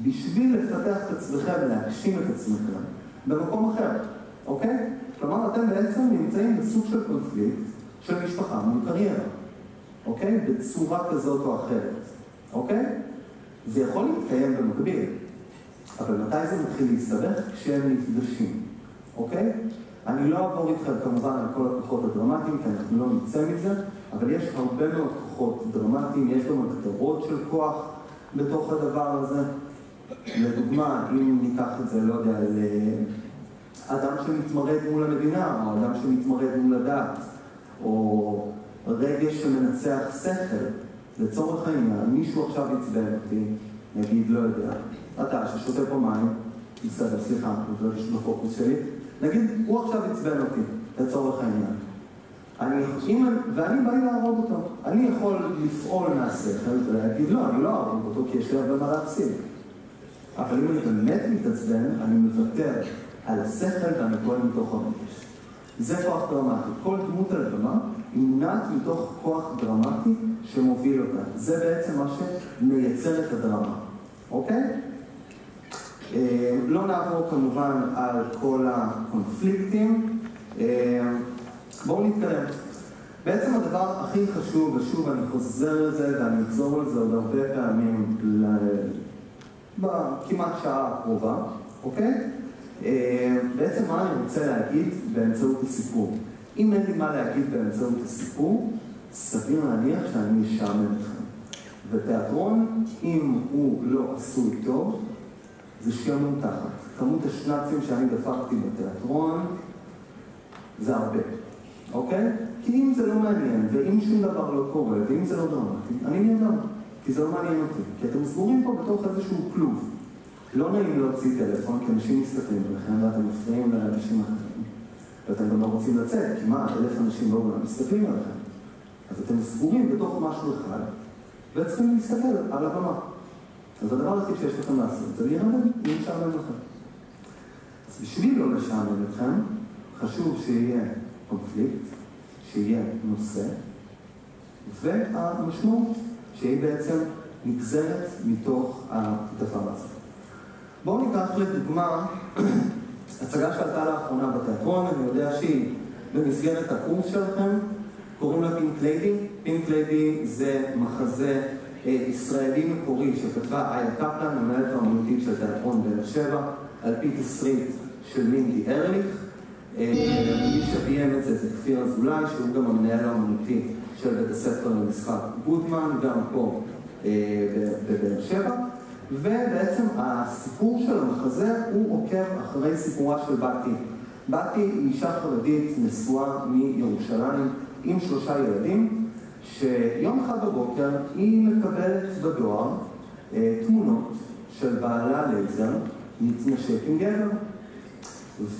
בשביל לפתח את עצמכם, להגשים את עצמכם במקום אחר, אוקיי? כלומר, אתם בעצם נמצאים בסוג של קונפליקט של משפחה מול קריירה, אוקיי? בצורה כזאת או אחרת, אוקיי? זה יכול להתקיים במקביל, אבל מתי זה מתחיל להסתבך? כשהם נפגשים, אוקיי? אני לא אעבור איתכם כמובן על כל הכוחות הדרמטיים, כי אנחנו לא נצא מזה, אבל יש הרבה מאוד כוחות דרמטיים, יש גם הגדרות של כוח בתוך הדבר הזה. לדוגמה, אם ניקח את זה, לא יודע, לאדם שמתמרד מול המדינה, או אדם שמתמרד מול הדת, או רגש שמנצח שכל, לצורך העניין, מישהו עכשיו יצבן אותי, נגיד, לא יודע, אתה ששותה פה מים, בסדר, סליחה, זה לא יש בפוקוס שלי, נגיד, הוא עכשיו יצבן אותי, לצורך העניין. ואני בא לי להרוג אותו. אני יכול לפעול מהשכל ולהגיד, לא, אני לא ארוג אותו, כי יש לי הרבה מה להפסיד. אבל אם אני באמת מתעצבן, אני מוותר על השכל ואני פועל מתוך הרגש. זה כוח דרמטי. כל דמות על הבמה היא נמנעת מתוך כוח דרמטי שמוביל אותה. זה בעצם מה שמייצר את הדרמה, אוקיי? לא נעבור כמובן על כל הקונפליקטים. בואו נתקדם. בעצם הדבר הכי חשוב, ושוב אני חוזר לזה ואני אחזור לזה עוד הרבה פעמים בכמעט שעה הקרובה, אוקיי? בעצם מה אני רוצה להגיד באמצעות הסיפור. אם אין לי מה להגיד באמצעות הסיפור, סביר להניח שאני אשעמם אתכם. ותיאטרון, אם הוא לא עשוי טוב, זה שעמום תחת. כמות השנצים שאני דפקתי בתיאטרון, זה הרבה. אוקיי? כי אם זה לא מעניין, ואם שום דבר לא קורה, ואם זה לא דרמטי, אני נהנה. כי זה לא מעניין אותי. כי אתם סגורים פה בתוך איזשהו כלוב. לא נעים להוציא טלפון, כי אנשים מסתכלים עליכם, ואתם מפריעים לאנשים אחרים. ואתם גם לא רוצים לצאת, כי מה, 1,000 אנשים בעולם מסתכלים עליכם. אז אתם סגורים בתוך משהו אחד, וצריכים להסתכל על הבמה. אז הדבר הכי שיש לכם לעשות, זה להירדם, אם לשעמם לכם. אז בשביל לא לשעמם לכם, חשוב שיהיה קונפליקט, שיהיה נושא, והמשמעות שהיא בעצם נגזרת מתוך הדבר הזה. בואו ניקח לדוגמה הצגה שעלתה לאחרונה בתיאטרון, אני יודע שהיא במסגרת הקורס שלכם, קוראים לה פינק ליידי. פינק ליידי זה מחזה ישראלי מקורי שכתבה איה קפלן, המנהלת האמנותית של תיאטרון באר שבע, על פי תסריט של מינדי ארליך. מי שביים את זה זה כפיר אזולאי, שהוא גם המנהל האמנותי של בית הספר למשחק גודמן, גם פה בבאר שבע. ובעצם הסיפור של המחזה הוא עוקב אחרי סיפורה של בתי. בתי היא אישה חרדית נשואה מירושלים עם 3 ילדים, שיום אחד בבוקר היא מקבלת בדואר תמונות של בעלה לייזר מתנשק עם גבר.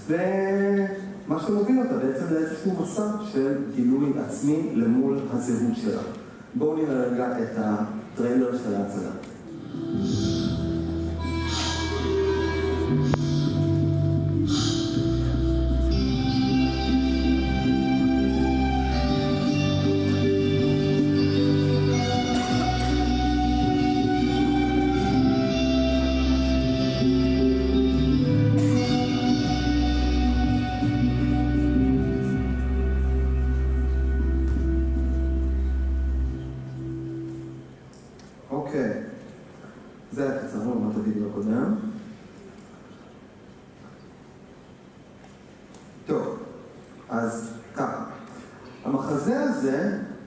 ומה שמוביל אותה בעצם לאיזשהו מסע של גילוי עצמי למול הזהות שלה. בואו נראה רגע את הטריילר של ההצגה.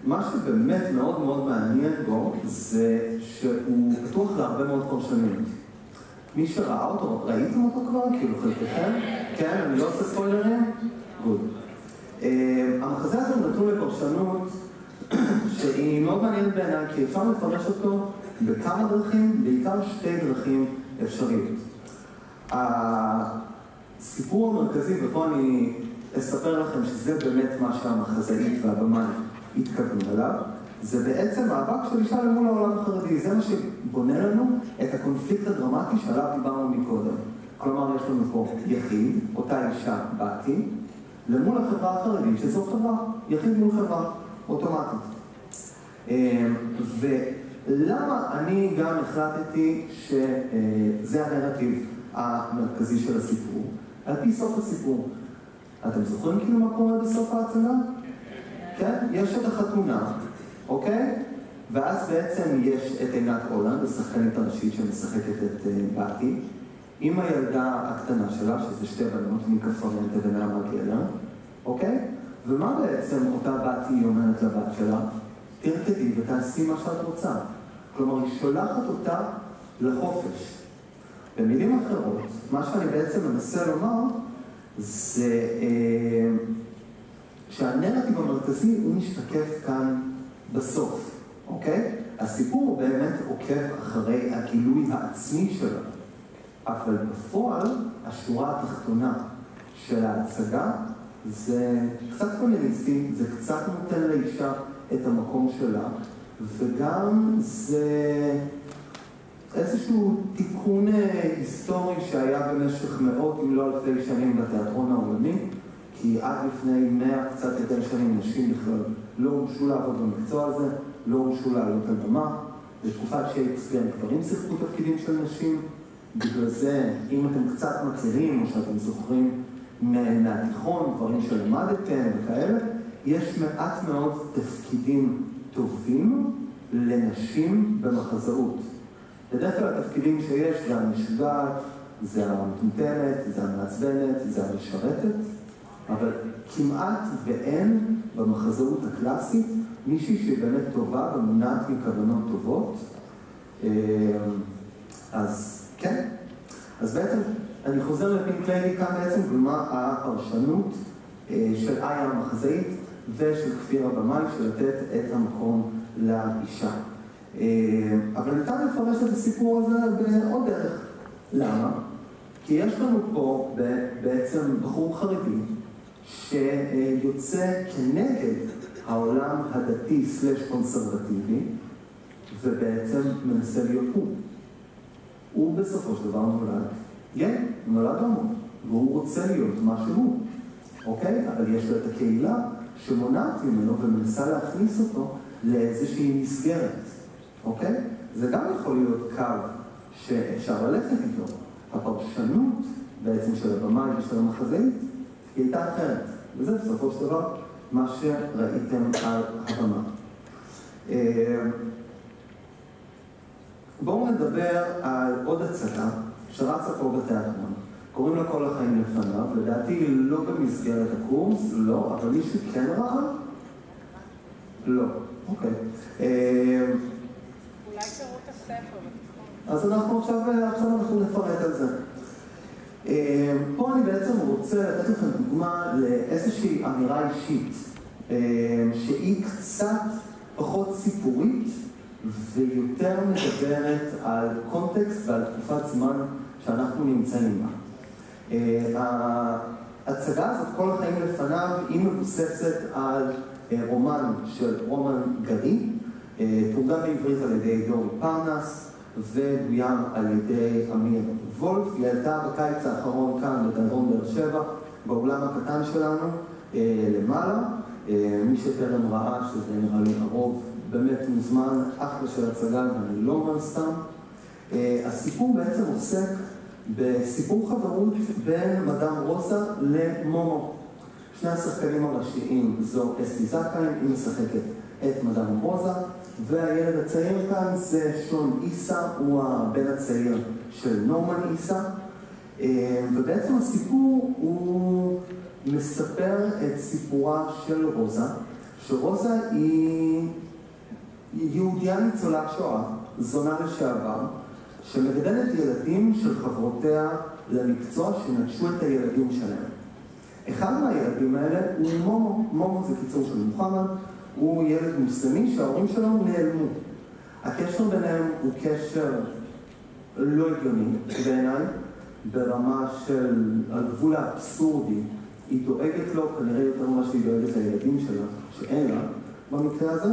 מה שבאמת מאוד מאוד מעניין בו זה שהוא פתוח להרבה מאוד פרשנות. מי שראה אותו, ראיתם אותו כבר? כאילו חלקכם? כן, אני לא עושה ספוילרים? גוד. המחזה הזה הוא נתון לפרשנות שהיא מאוד מעניינת בעיניי, כי אפשר לפרש אותו בכמה דרכים, בעיקר 2 דרכים אפשריות. הסיפור המרכזי, ופה אני אספר לכם שזה באמת מה שהמחזאית והבמאי התכוונו עליו, זה בעצם מאבק של אישה למול העולם החרדי. זה מה שבונה לנו את הקונפליקט הדרמטי שעליו דיברנו מקודם. כלומר, יש לנו פה יחיד, אותה אישה בתי, למול החברה החרדית, שזו חברה, יחיד מול חברה, אוטומטית. ולמה אני גם החלטתי שזה הנרטיב המרכזי של הסיפור? על פי סוף הסיפור. אתם זוכרים כאילו מה קורה בסוף ההצגה? כן? יש את החתונה, אוקיי? ואז בעצם יש את עינת הולנד, השחקנית הראשית שמשחקת את בתי, עם הילדה הקטנה שלה, שזה 2 בנות, מיקה פרנטה ונעמה גלר, אוקיי? ומה בעצם אותה בתי אומרת לבת שלה? תרקדי ותעשי מה שאת רוצה. כלומר, היא שולחת אותה לחופש. במילים אחרות, מה שאני בעצם מנסה לומר, זה שהנרטיב המרכזי הוא משתקף כאן בסוף, אוקיי? הסיפור הוא באמת עוקב אחרי הגילוי העצמי שלו, אבל בפועל השורה התחתונה של ההצגה זה קצת פמיניסטי, זה קצת נותן לאישה את המקום שלה, וגם זה איזשהו תיקון היסטורי שהיה במשך מאות אם לא אלפי שנים בתיאטרון העולמי, כי עד לפני 100 קצת יותר שנים נשים בכלל לא הורשו לעבוד במקצוע הזה, לא הורשו לעלות על במה. בתקופת שייקספיר גברים שיחקו תפקידים של נשים. בגלל זה, אם אתם קצת מכירים או שאתם זוכרים מהתיכון, דברים שלמדתם וכאלה, יש מעט מאוד תפקידים טובים לנשים במחזאות. בדרך כלל התפקידים שיש זה המשוגעת, זה המטומטמת, זה המעצבנת, זה המשרתת, אבל כמעט ואין במחזאות הקלאסית מישהי שבאמת טובה ומונעת מכוונות טובות. אז כן. אז בעצם אני חוזר לפינק ליידי כאן בעצם ומה הפרשנות של איה המחזאית ושל כפיר הבמאי של לתת את המקום לאישה. אבל ניתן לפרש את הסיפור הזה בעוד דרך. למה? כי יש לנו פה בעצם בחור חרדי שיוצא כנגד העולם הדתי סלש קונסרבטיבי ובעצם מנסה להיות הוא בסופו של דבר נולד הומו, והוא רוצה להיות מה שהוא, אוקיי? אבל יש לו את הקהילה שמונעת ממנו ומנסה להכניס אותו לאיזושהי מסגרת, אוקיי? זה גם יכול להיות קו שאפשר ללכת איתו. הפרשנות בעצם של הבמאי ושל המחזאית היא הייתה אחרת, וזה בסופו של דבר מה שראיתם על הבמה. בואו נדבר על עוד הצגה שרצה פה בתיאטרון. קוראים לה כל החיים לפניו, לדעתי לא במסגרת הקורס, לא, אבל מישהו כן ראה? לא, אוקיי. אולי קראו את הספר. אז אנחנו עכשיו נפרט על זה. פה אני בעצם רוצה לתת לכם דוגמה לאיזושהי אמירה אישית, שהיא קצת פחות סיפורית, ויותר מדברת על קונטקסט ועל תקופת זמן שאנחנו נמצאים בה. ההצגה הזאת, כל החיים לפניו, היא מבוססת על רומן של רומן גרי, תורגם בעברית על ידי דורי פרנס, ובוים על ידי אמיר וולף. היא עלתה בקיץ האחרון כאן בתיאטרון באר שבע, באולם הקטן שלנו, למעלה. מי שטרם ראה, שזה נראה לי הרוב, באמת מוזמן, אחלה של הצגה, ואני לא אומר סתם. הסיפור בעצם עוסק בסיפור חברות בין מדאם רוזה למומו. שני השחקנים הראשיים זו אסתי זכאי, היא משחקת את מדאם רוזה, והילד הצעיר כאן זה שון איסה, הוא הבן הצעיר של נורמן איסה. ובעצם הסיפור הוא מספר את סיפורה של רוזה, שרוזה היא יהודיה ניצולת שואה, זונה לשעבר, שמגדלת ילדים של חברותיה למקצוע שנטשו את הילדים שלהם. אחד מהילדים האלה הוא מומו. מומו זה קיצור של מוחמד, הוא ילד מוסלמי שההורים שלו נעלמו. הקשר ביניהם הוא קשר לא הגיוני בעיניי, ברמה של על גבול האבסורדי. היא דואגת לו כנראה יותר ממה שהיא דואגת לילדים שלה, שאין לה במקרה הזה.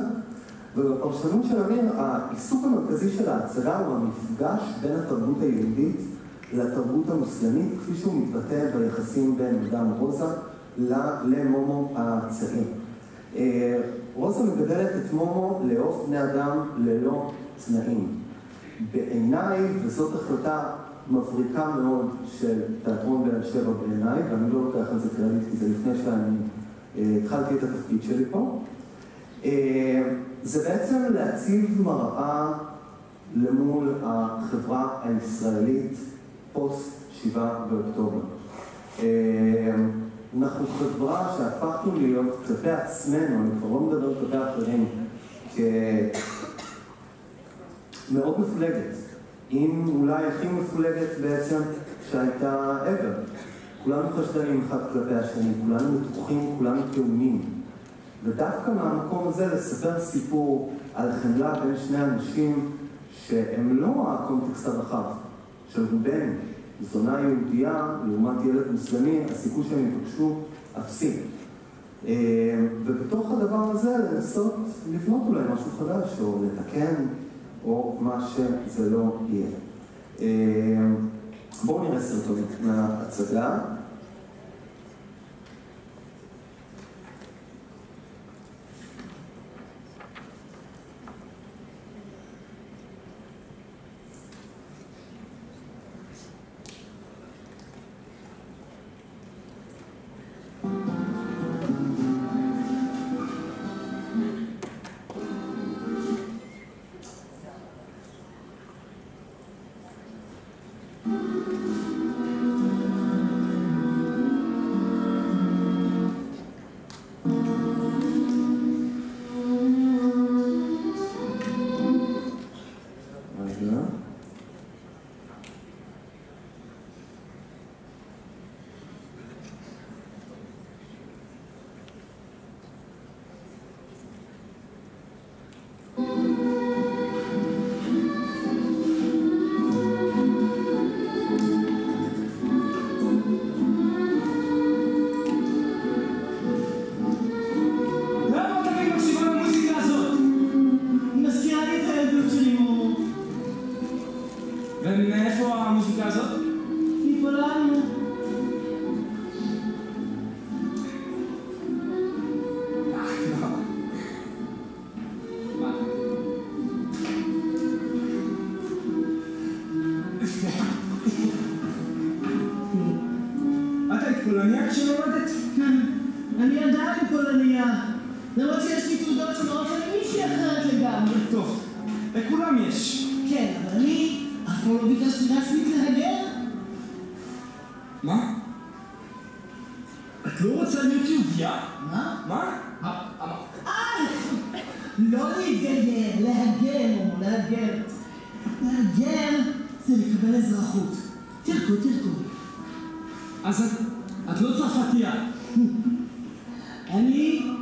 ובפרשנות של אמיר, העיסוק המרכזי של ההצגה הוא המפגש בין התרבות היהודית לתרבות המוסלמית, כפי שהוא מתבטא ביחסים בין מדאם רוזה למומו הצעיר. רוזה מגדלת את מומו לאהוב בני אדם ללא תנאים. בעיניי, וזאת החלטה מבריקה מאוד של תיאטרון באר שבע בעיניי, ואני לא לוקח על זה קרדיט כי זה לפני שאני התחלתי את התפקיד שלי פה, זה בעצם להציב מראה למול החברה הישראלית פוסט 7 באוקטובר. אנחנו חברה שהפכנו להיות כלפי עצמנו, אני כבר לא מדבר כלפי אחרים, כמאוד מפלגת. אם אולי הכי מפולגת בעצם שהייתה ever. כולנו חשדנים אחד כלפי השני, כולנו מתוחים, כולנו תאומים. ודווקא מהמקום הזה לספר סיפור על חמלה בין שני אנשים שהם לא הקונטקסט הרחב של רובנו. זונה יהודייה לעומת ילד מוסלמי, הסיכוי שהם יפגשו אפסי. ובתוך הדבר הזה לנסות לבנות אולי משהו חדש או לתקן או מה שזה לא יהיה. בואו נראה סרטון מההצגה. את היית פולניה כשנולדת? אני עדיין פולניה. למרות שיש לי תעודות שמראות שאני מישהי אחרת לגמרי. טוב, לכולם יש. כן, אבל אני אף פעם לא ביקשתי רשמית להגר. מה? את לא רוצה להיות יהודיה? מה? מה? לא להתגייר, להגר. להגר זה לקבל אזרחות. תרקו. אז את לא צרפתייה. אני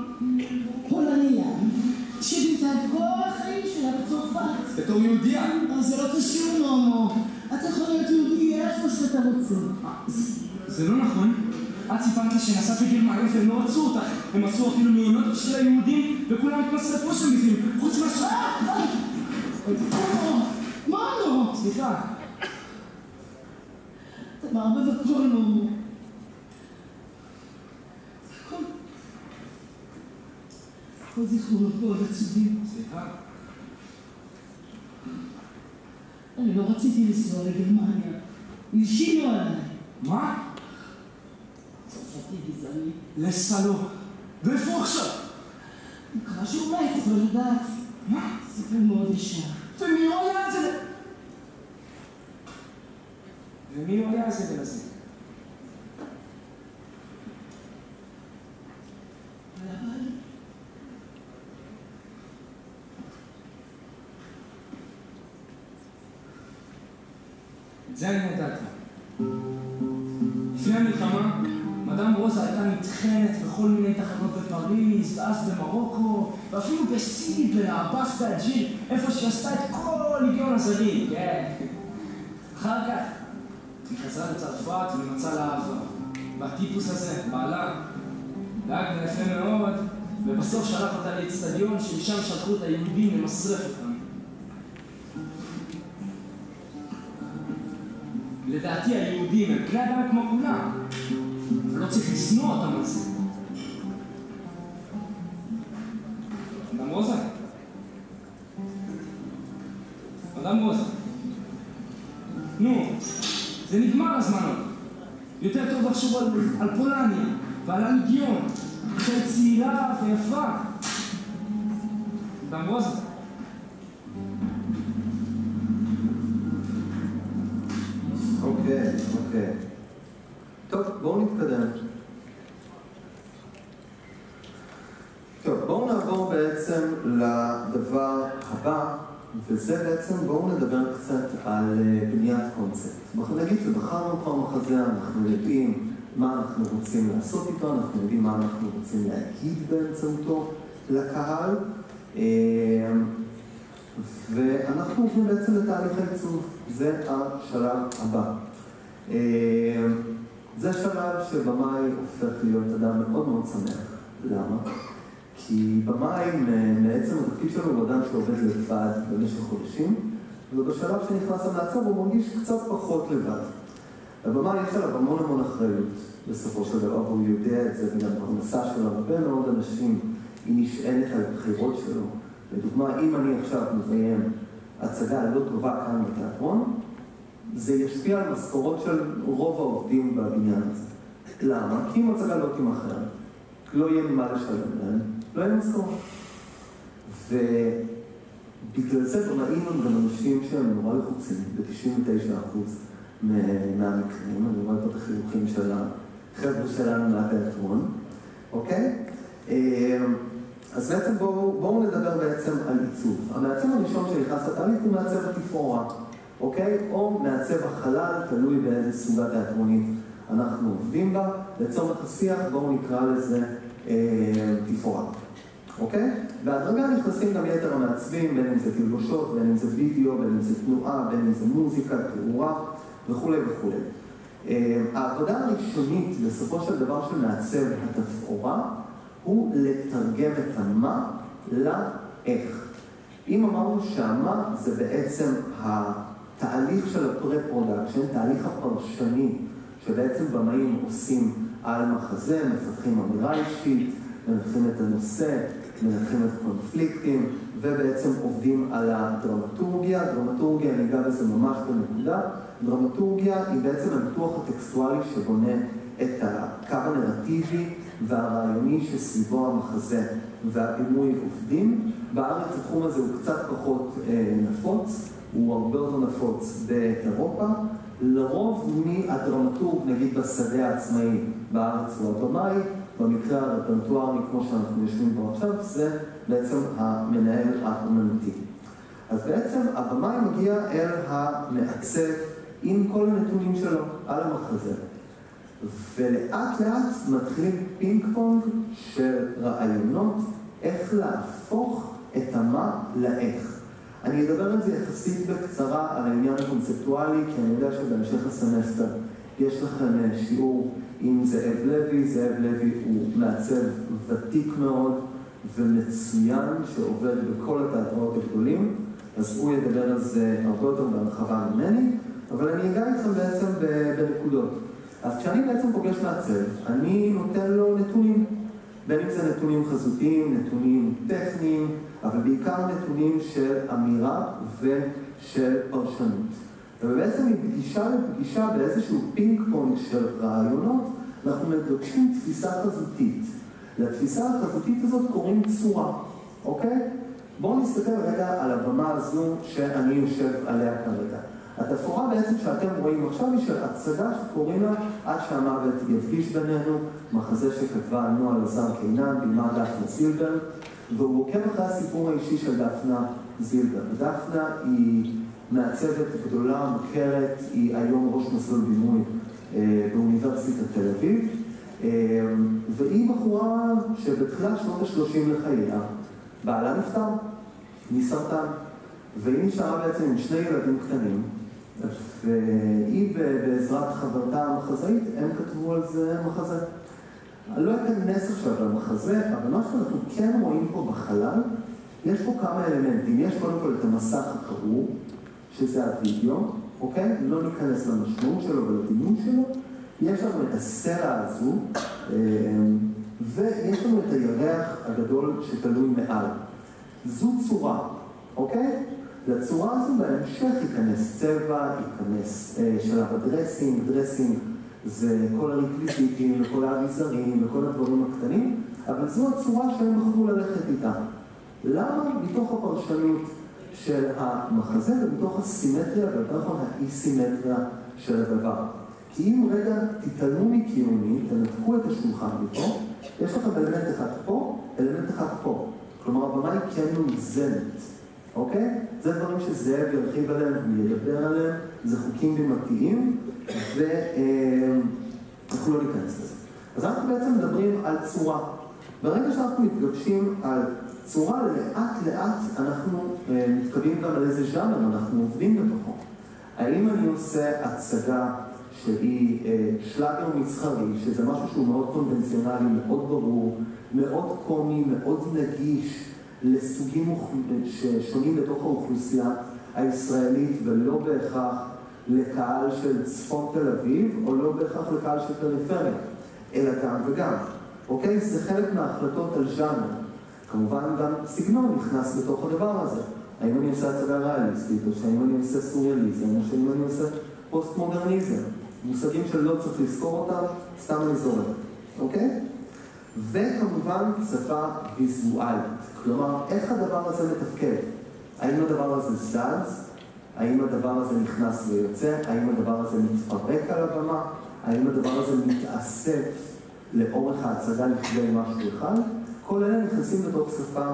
פולניה, שבינתה את כל החיים שלה בצרפת. בתור יהודיה. זה לא קשור, נומו. אתה יכול להיות יהודי איפה שאתה רוצה. זה לא נכון. את סיפרת שנסעת לגרמניה והם לא רצו אותך. הם עשו אפילו מעונות של היהודים וכולם התמסרפו שם בפנים. חוץ מהשעה. מה לא? סליחה. תמר בבקור נומו. כל זיכרונות מאוד עצובים. סליחה. אני לא רציתי לנסוע לגרמניה. הלשינו עליי. מה? צרפתי גזעני. לסלו. ואיפה הוא עכשיו? אני מקווה שהוא מת, לא יודעת. מה? סיפור מאוד ישר. ומי הוא היה הזה? ומי הוא היה הזה ולזה? זה אני ידעתי. לפני המלחמה, מדאם רוזה הייתה נטחנת בכל מיני תחנות בפריז, ואז במרוקו, ואפילו בסיד, באבאס באג'יר, איפה שעשתה את כל ליגיון הזרים, כן. אחר כך, היא חזרה לצרפת ומצאה לאהבה. והטיפוס הזה, בעלה, דאג לה יפה מאוד, ובסוף שלח אותה לאצטדיון שמשם שלחו את היהודים למסרף אותם. לדעתי היהודים הם בני אדם כמו כולם, ולא צריך לשנוא אותם על זה. אדם רוזה? אדם רוזה. נו, זה נגמר הזמן עוד. יותר טוב לחשוב על פולניה ועל הליגיון, שהיא צעירה ויפה. אדם רוזה. אוקיי. טוב, בואו נתקדם. טוב, בואו נעבור בעצם לדבר הבא, וזה בעצם, בואו נדבר קצת על בניית קונספט. אנחנו נגיד שבחרנו כבר מחזה, אנחנו יודעים מה אנחנו רוצים לעשות איתו, אנחנו יודעים מה אנחנו רוצים להגיד באמצעותו לקהל, ואנחנו עוברים בעצם לתהליך העיצוב. זה השלב הבא. זה שלב שבמאי הופך להיות אדם מאוד מאוד שמח. למה? כי במאי, מעצם התפקיד שלו הוא אדם שעובד לבד במשך חודשים, ובשלב שנכנס המעצב הוא מרגיש קצת פחות לבד. הבמאי יש עליו המון אחריות בסופו של דבר, והוא יודע את זה, וגם במסע שלו הרבה מאוד אנשים, היא נשענת על הבחירות שלו. לדוגמה, אם אני עכשיו מביים הצגה לא טובה כאן בתיאטרון, זה ישפיע על משכורות של רוב העובדים בבניין הזה. למה? כי אם הצגה לא תימכר, לא יהיה ממה לשלם להם, לא יהיה משכורות. ובגלל זה במאים הם גם אנשים שהם נורא לחוצים, ב-99% מהמקרים. אני רואה פה את החיוכים של החבר'ה שלנו מהתיאטרון, אוקיי? אז בעצם בואו נדבר בעצם על עיצוב. המעצב הראשון שנכנס לתהליך הוא מעצב התפאורה, אוקיי? או מעצב החלל, תלוי באיזה סוגה תיאטרונית אנחנו עובדים בה. לצורך השיח בואו נקרא לזה תפאורה, אוקיי? בהדרגה נכנסים גם יתר המעצבים, בין אם זה תלבושות, בין אם זה וידאו, בין אם זה תנועה, בין אם זה מוזיקה, תאורה וכו' וכו'. העבודה הראשונית בסופו של דבר של מעצב התפאורה הוא לתרגם את המה לאיך. אם אמרנו שהמה זה בעצם התהליך של הפרה-פרודקשן, תהליך הפרשני שבעצם במאים עושים על מחזה, מפתחים אמירה אישית, מנתחים את הנושא, מנתחים את הקונפליקטים, ובעצם עובדים על הדרמטורגיה. דרמטורגיה, אני אגע בזה ממש בנקודה. דרמטורגיה היא בעצם הניתוח הטקסטואלי שבונה את הקו הנרטיבי והרעיוני שסביבו המחזה והבימוי עובדים. בארץ התחום הזה הוא קצת פחות נפוץ, הוא הרבה יותר נפוץ באירופה. לרוב מהדרמטורג, נגיד בשדה העצמאי בארץ הוא הבמאי, במקרה הרפרטוארי כמו שאנחנו יושבים בו עכשיו, זה בעצם המנהל האומנותי. אז בעצם הבמאי מגיע אל המעצב עם כל הנתונים שלו על המחזה. ולאט לאט מתחילים פינג פונג של רעיונות איך להפוך את המה לאיך. אני אדבר על זה יחסית בקצרה על העניין הקונספטואלי, כי אני יודע שבהמשך הסמסטר יש לכם שיעור עם זאב לוי. זאב לוי הוא מעצב ותיק מאוד ומצוין שעובד בכל התיאטראות הגדולים, אז הוא ידבר על זה הרבה יותר בהרחבה ממני, אבל אני אגע איתכם בעצם בנקודות. אז כשאני בעצם פוגש מעצב, אני נותן לו נתונים, בין אם זה נתונים חזותיים, נתונים טכניים, אבל בעיקר נתונים של אמירה ושל פרשנות. ובעצם מפגישה לפגישה באיזשהו פינג פונג של רעיונות, אנחנו מגבשים תפיסה חזותית. לתפיסה החזותית הזאת קוראים צורה, אוקיי? בואו נסתכל רגע על הבמה הזו שאני יושב עליה כרגע. התפאורה בעצם שאתם רואים עכשיו היא של הצגה שקוראים לה עד שהמוות יפגיש בינינו, מחזה שכתבה נועה לזר קינן, בימה דפנה זילבר, והוא עוקב אחרי הסיפור האישי של דפנה זילבר. דפנה היא מעצבת גדולה, מוכרת, היא היום ראש מסלול בימוי באוניברסיטת תל אביב, והיא בחורה שבתחילת שנות ה-30 לחייה, בעלה נפטר מסרטן, והיא נשארה בעצם עם שני ילדים קטנים, והיא בעזרת חברתה המחזאית, הם כתבו על זה מחזה. אני לא אכנס עכשיו למחזה, אבל מה שאנחנו כן רואים פה בחלל, יש פה כמה אלמנטים. יש קודם כל את המסך הקרור, שזה הווידאו, אוקיי? לא ניכנס למשמעות שלו ולדימון שלו. יש לנו את הסלע הזו, ויש לנו את הירח הגדול שתלוי מעל. זו צורה, אוקיי? לצורה הזו בהמשך ייכנס צבע, ייכנס שלב הדרסינג, דרסינג זה כל הריקוויזיטים וכל האביזרים וכל הדברים הקטנים, אבל זו הצורה שהם בחרו ללכת איתה. למה? מתוך הפרשנות של המחזה ומתוך הסימטריה ויותר נכון האי-סימטריה של הדבר. כי אם רגע תתעלמו מקיומי, תנתקו את השולחן מפה, יש לכם אלמנט אחד פה, אלמנט אחד פה. כלומר, הבמה היא כן מאוזנת. אוקיי? זה דברים שזאב ירחיב עליהם וידבר עליהם, זה חוקים בימתיים, ואנחנו לא ניכנס לזה. אז אנחנו בעצם מדברים על צורה. ברגע שאנחנו מתגבשים על צורה, לאט לאט אנחנו מתקבלים גם על איזה ז'אנר, אנחנו עובדים בתוכו. האם אני עושה הצגה שהיא שלאגר מסחרי, שזה משהו שהוא מאוד קונבנציונלי, מאוד ברור, מאוד קומי, מאוד נגיש, לסוגים ששונים בתוך האוכלוסייה הישראלית ולא בהכרח לקהל של צפון תל אביב או לא בהכרח לקהל של פריפריה, אלא גם וגם. אוקיי? זה חלק מההחלטות על ז'אנר. כמובן גם סגנון נכנס בתוך הדבר הזה. האם אני עושה הצגה ריאליסטית, או שהאם אני עושה סוריאליזם, או שהאם אני עושה פוסט-מודרניזם. מושגים שלא צריך לזכור אותם, סתם אני זורק. אוקיי? וכמובן שפה ויזואלית. כלומר, איך הדבר הזה מתפקד? האם הדבר הזה זז? האם הדבר הזה נכנס ויוצא? האם הדבר הזה מתפרק על הבמה? האם הדבר הזה מתאסף לאורך ההצגה לכדי משהו אחד? כל אלה נכנסים לתוך שפה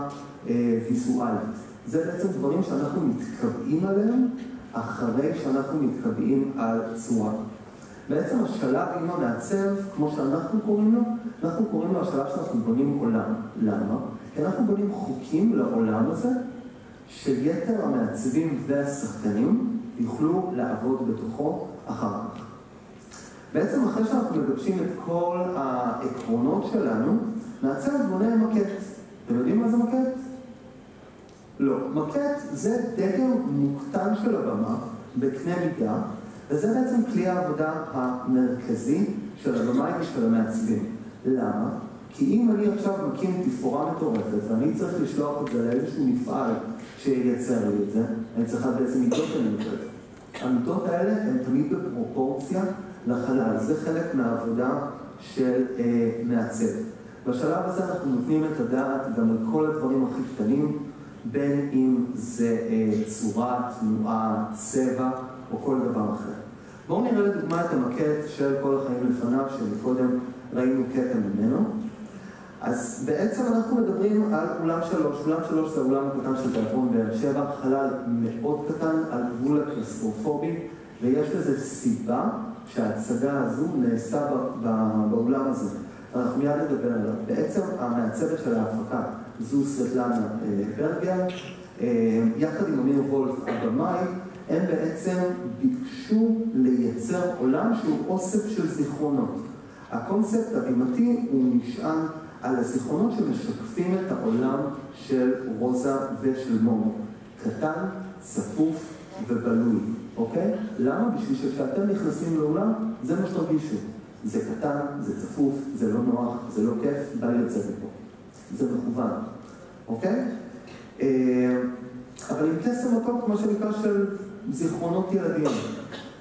ויזואלית. זה בעצם דברים שאנחנו מתקבעים עליהם אחרי שאנחנו מתקבעים על צורה. בעצם השלב עם המעצב, כמו שאנחנו קוראים לו, אנחנו קוראים לו השלב שאנחנו בונים עולם. למה? כי אנחנו בונים חוקים לעולם הזה, שיתר המעצבים והשחקנים יוכלו לעבוד בתוכו אחר כך. בעצם אחרי שאנחנו מגבשים את כל העקרונות שלנו, מעצב בונה מקט. אתם יודעים מה זה מקט? לא. מקט זה דגם מוקטן של הבמה, בקנה מידה, וזה בעצם כלי העבודה המרכזי של הבמאי ושל המעצבים. למה? כי אם אני עכשיו מקים תפאורה מטורפת, ואני צריך לשלוח את זה לאיזשהו מפעל שייצר לי את זה, אני צריכה בעצם מידות המידות. המידות האלה הן תמיד בפרופורציה לחלל. זה חלק מהעבודה של מעצב. בשלב הזה אנחנו נותנים את הדעת גם על כל הדברים הכי קטנים, בין אם זה צורה, תנועה, צבע או כל דבר אחר. בואו נראה לדוגמה את המקט של כל החיים לפניו, שקודם ראינו קטע ממנו. אז בעצם אנחנו מדברים על אולם 3. אולם 3 זה האולם הקטן של תיאטרון באר שבע, חלל מאוד קטן על גבול הקלסטרופובי, ויש לזה סיבה שההצגה הזו נעשה באולם הזה. אנחנו מיד נדבר עליו. בעצם המעצבת של ההפקה זו סבטלנה ברגר, יחד עם אמיר וולף הבמאי, הם בעצם ביקשו לייצר עולם שהוא אוסף של זיכרונות. הקונספט הבימתי הוא נשען על הזיכרונות שמשקפים את העולם של רוזה ושל מומו. קטן, צפוף ובלוי, אוקיי? למה? בשביל שכשאתם נכנסים לאולם, זה מה שתרגישו. זה קטן, זה צפוף, זה לא נוח, זה לא כיף, בא לי לצאת פה. זה מכוון, אוקיי? אבל עם קסם מקום, כמו שנקרא, של זיכרונות ילדים.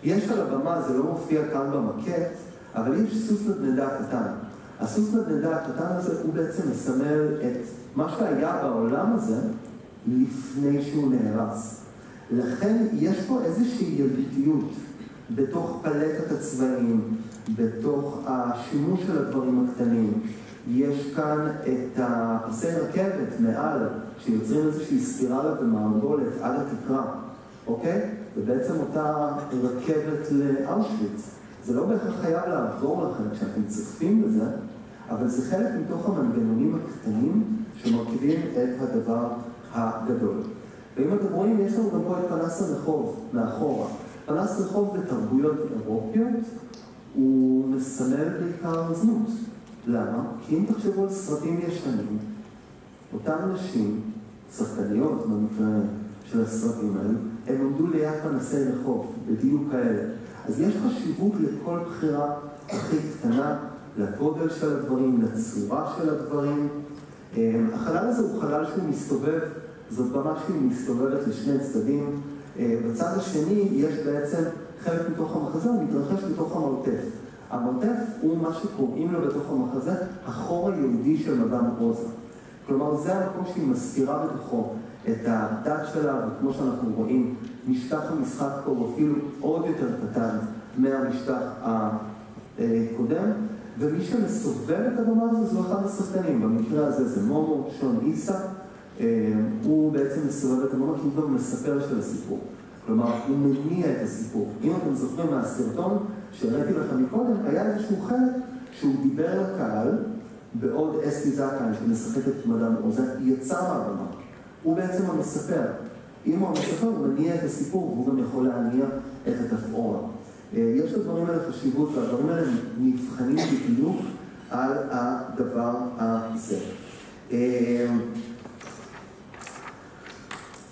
יש על הבמה, זה לא מופיע כאן במקט, אבל יש סוס נדנדה קטן. הסוס נדנדה הקטן הזה הוא בעצם מסמל את מה שהיה בעולם הזה לפני שהוא נהרס. לכן יש פה איזושהי ילדותיות בתוך פלטת הצבעים, בתוך השימוש של הדברים הקטנים. יש כאן את הפסי רכבת מעל, שיוצרים איזושהי ספירלה ומערבולת עד התקרה, אוקיי? ובעצם אותה רכבת לאושוויץ. זה לא בהכרח חייב לעבור לכם כשאתם צופים בזה, אבל זה חלק מתוך המנגנונים הקטנים שמרכיבים את הדבר הגדול. ואם אתם רואים, יש לנו גם פה את פנס הרחוב מאחורה. פנס רחוב בתרבויות אירופיות הוא מסמל בעיקר זנות. למה? כי אם תחשבו על סרטים ישנים, אותן נשים, שחקניות במקרה של הסרטים האלה, הם עומדו ליד פנסי רחוב, בדיוק כאלה. אז יש חשיבות לכל בחירה הכי קטנה, לגודל של הדברים, לצורה של הדברים. החלל הזה הוא חלל שהוא מסתובב, זאת במה שהיא מסתובבת לשני צדדים. בצד השני יש בעצם חלק מתוך המחזה, הוא מתרחש בתוך המרתף. המרתף הוא מה שקוראים לו בתוך המחזה, החור היהודי של מדאם רוזה. כלומר, זה המקום שהיא מזכירה בתוכו את הדת שלה, וכמו שאנחנו רואים, משטח המשחק פה הוא אפילו עוד יותר קטן מהמשטח הקודם, ומי שמסובב את הבמה הזו זו אחד השחקנים. במקרה הזה זה מומו, שון איסה, הוא בעצם מסובב את הבמה כי הוא גם מספר של הסיפור. כלומר, הוא מניע את הסיפור. אם אתם זוכרים מהסרטון שהראיתי לכם מקודם, היה איזשהו חלק שהוא דיבר לקהל, בעוד אסתי זקן שמשחקת את מדאם רוזה, יצא מהבמה. הוא בעצם המספר. אם הוא המספר, הוא מניע את הסיפור, והוא גם יכול להניע את התפאורה. יש לדברים האלה חשיבות, והדברים האלה נבחנים בדיוק על הדבר הזה.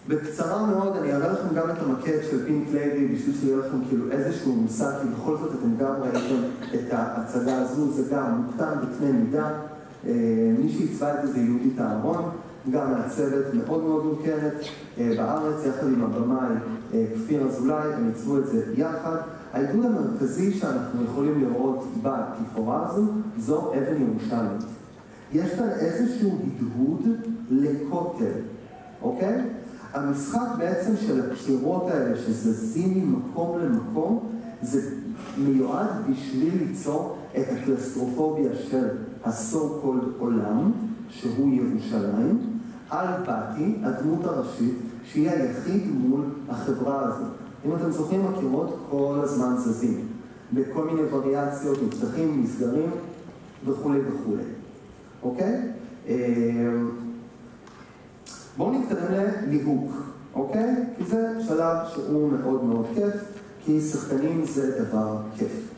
בקצרה מאוד, אני אראה לכם גם את המקט של פינק ליידי, בשביל שיהיה לכם כאילו איזשהו מושג, כי בכל זאת אתם גם ראיתם את ההצגה הזו, זה גם מוקטן בקנה מידה. מי שעיצבה את זה יהודית אהרון, גם מהצוות מאוד מאוד מוכרת בארץ, יחד עם הבמאי כפיר אזולאי, הם עיצבו את זה יחד. העידוד המרכזי שאנחנו יכולים לראות בתפאורה הזו, זו אבן ירושלמית. יש כאן איזשהו הדהוד לכותל, אוקיי? המשחק בעצם של הקירות האלה שזזים ממקום למקום, זה מיועד בשביל ליצור את הקלסטרופוביה של ה-so called עולם, שהוא ירושלים, על בתי, הדמות הראשית, שהיא היחיד מול החברה הזו. אם אתם זוכרים, הקירות כל הזמן זזים, בכל מיני וריאציות, נפתחים, נסגרים וכו' וכו'. אוקיי? בואו נתקדם לליהוק, אוקיי? כי זה שלב שהוא מאוד מאוד כיף, כי שחקנים זה דבר כיף.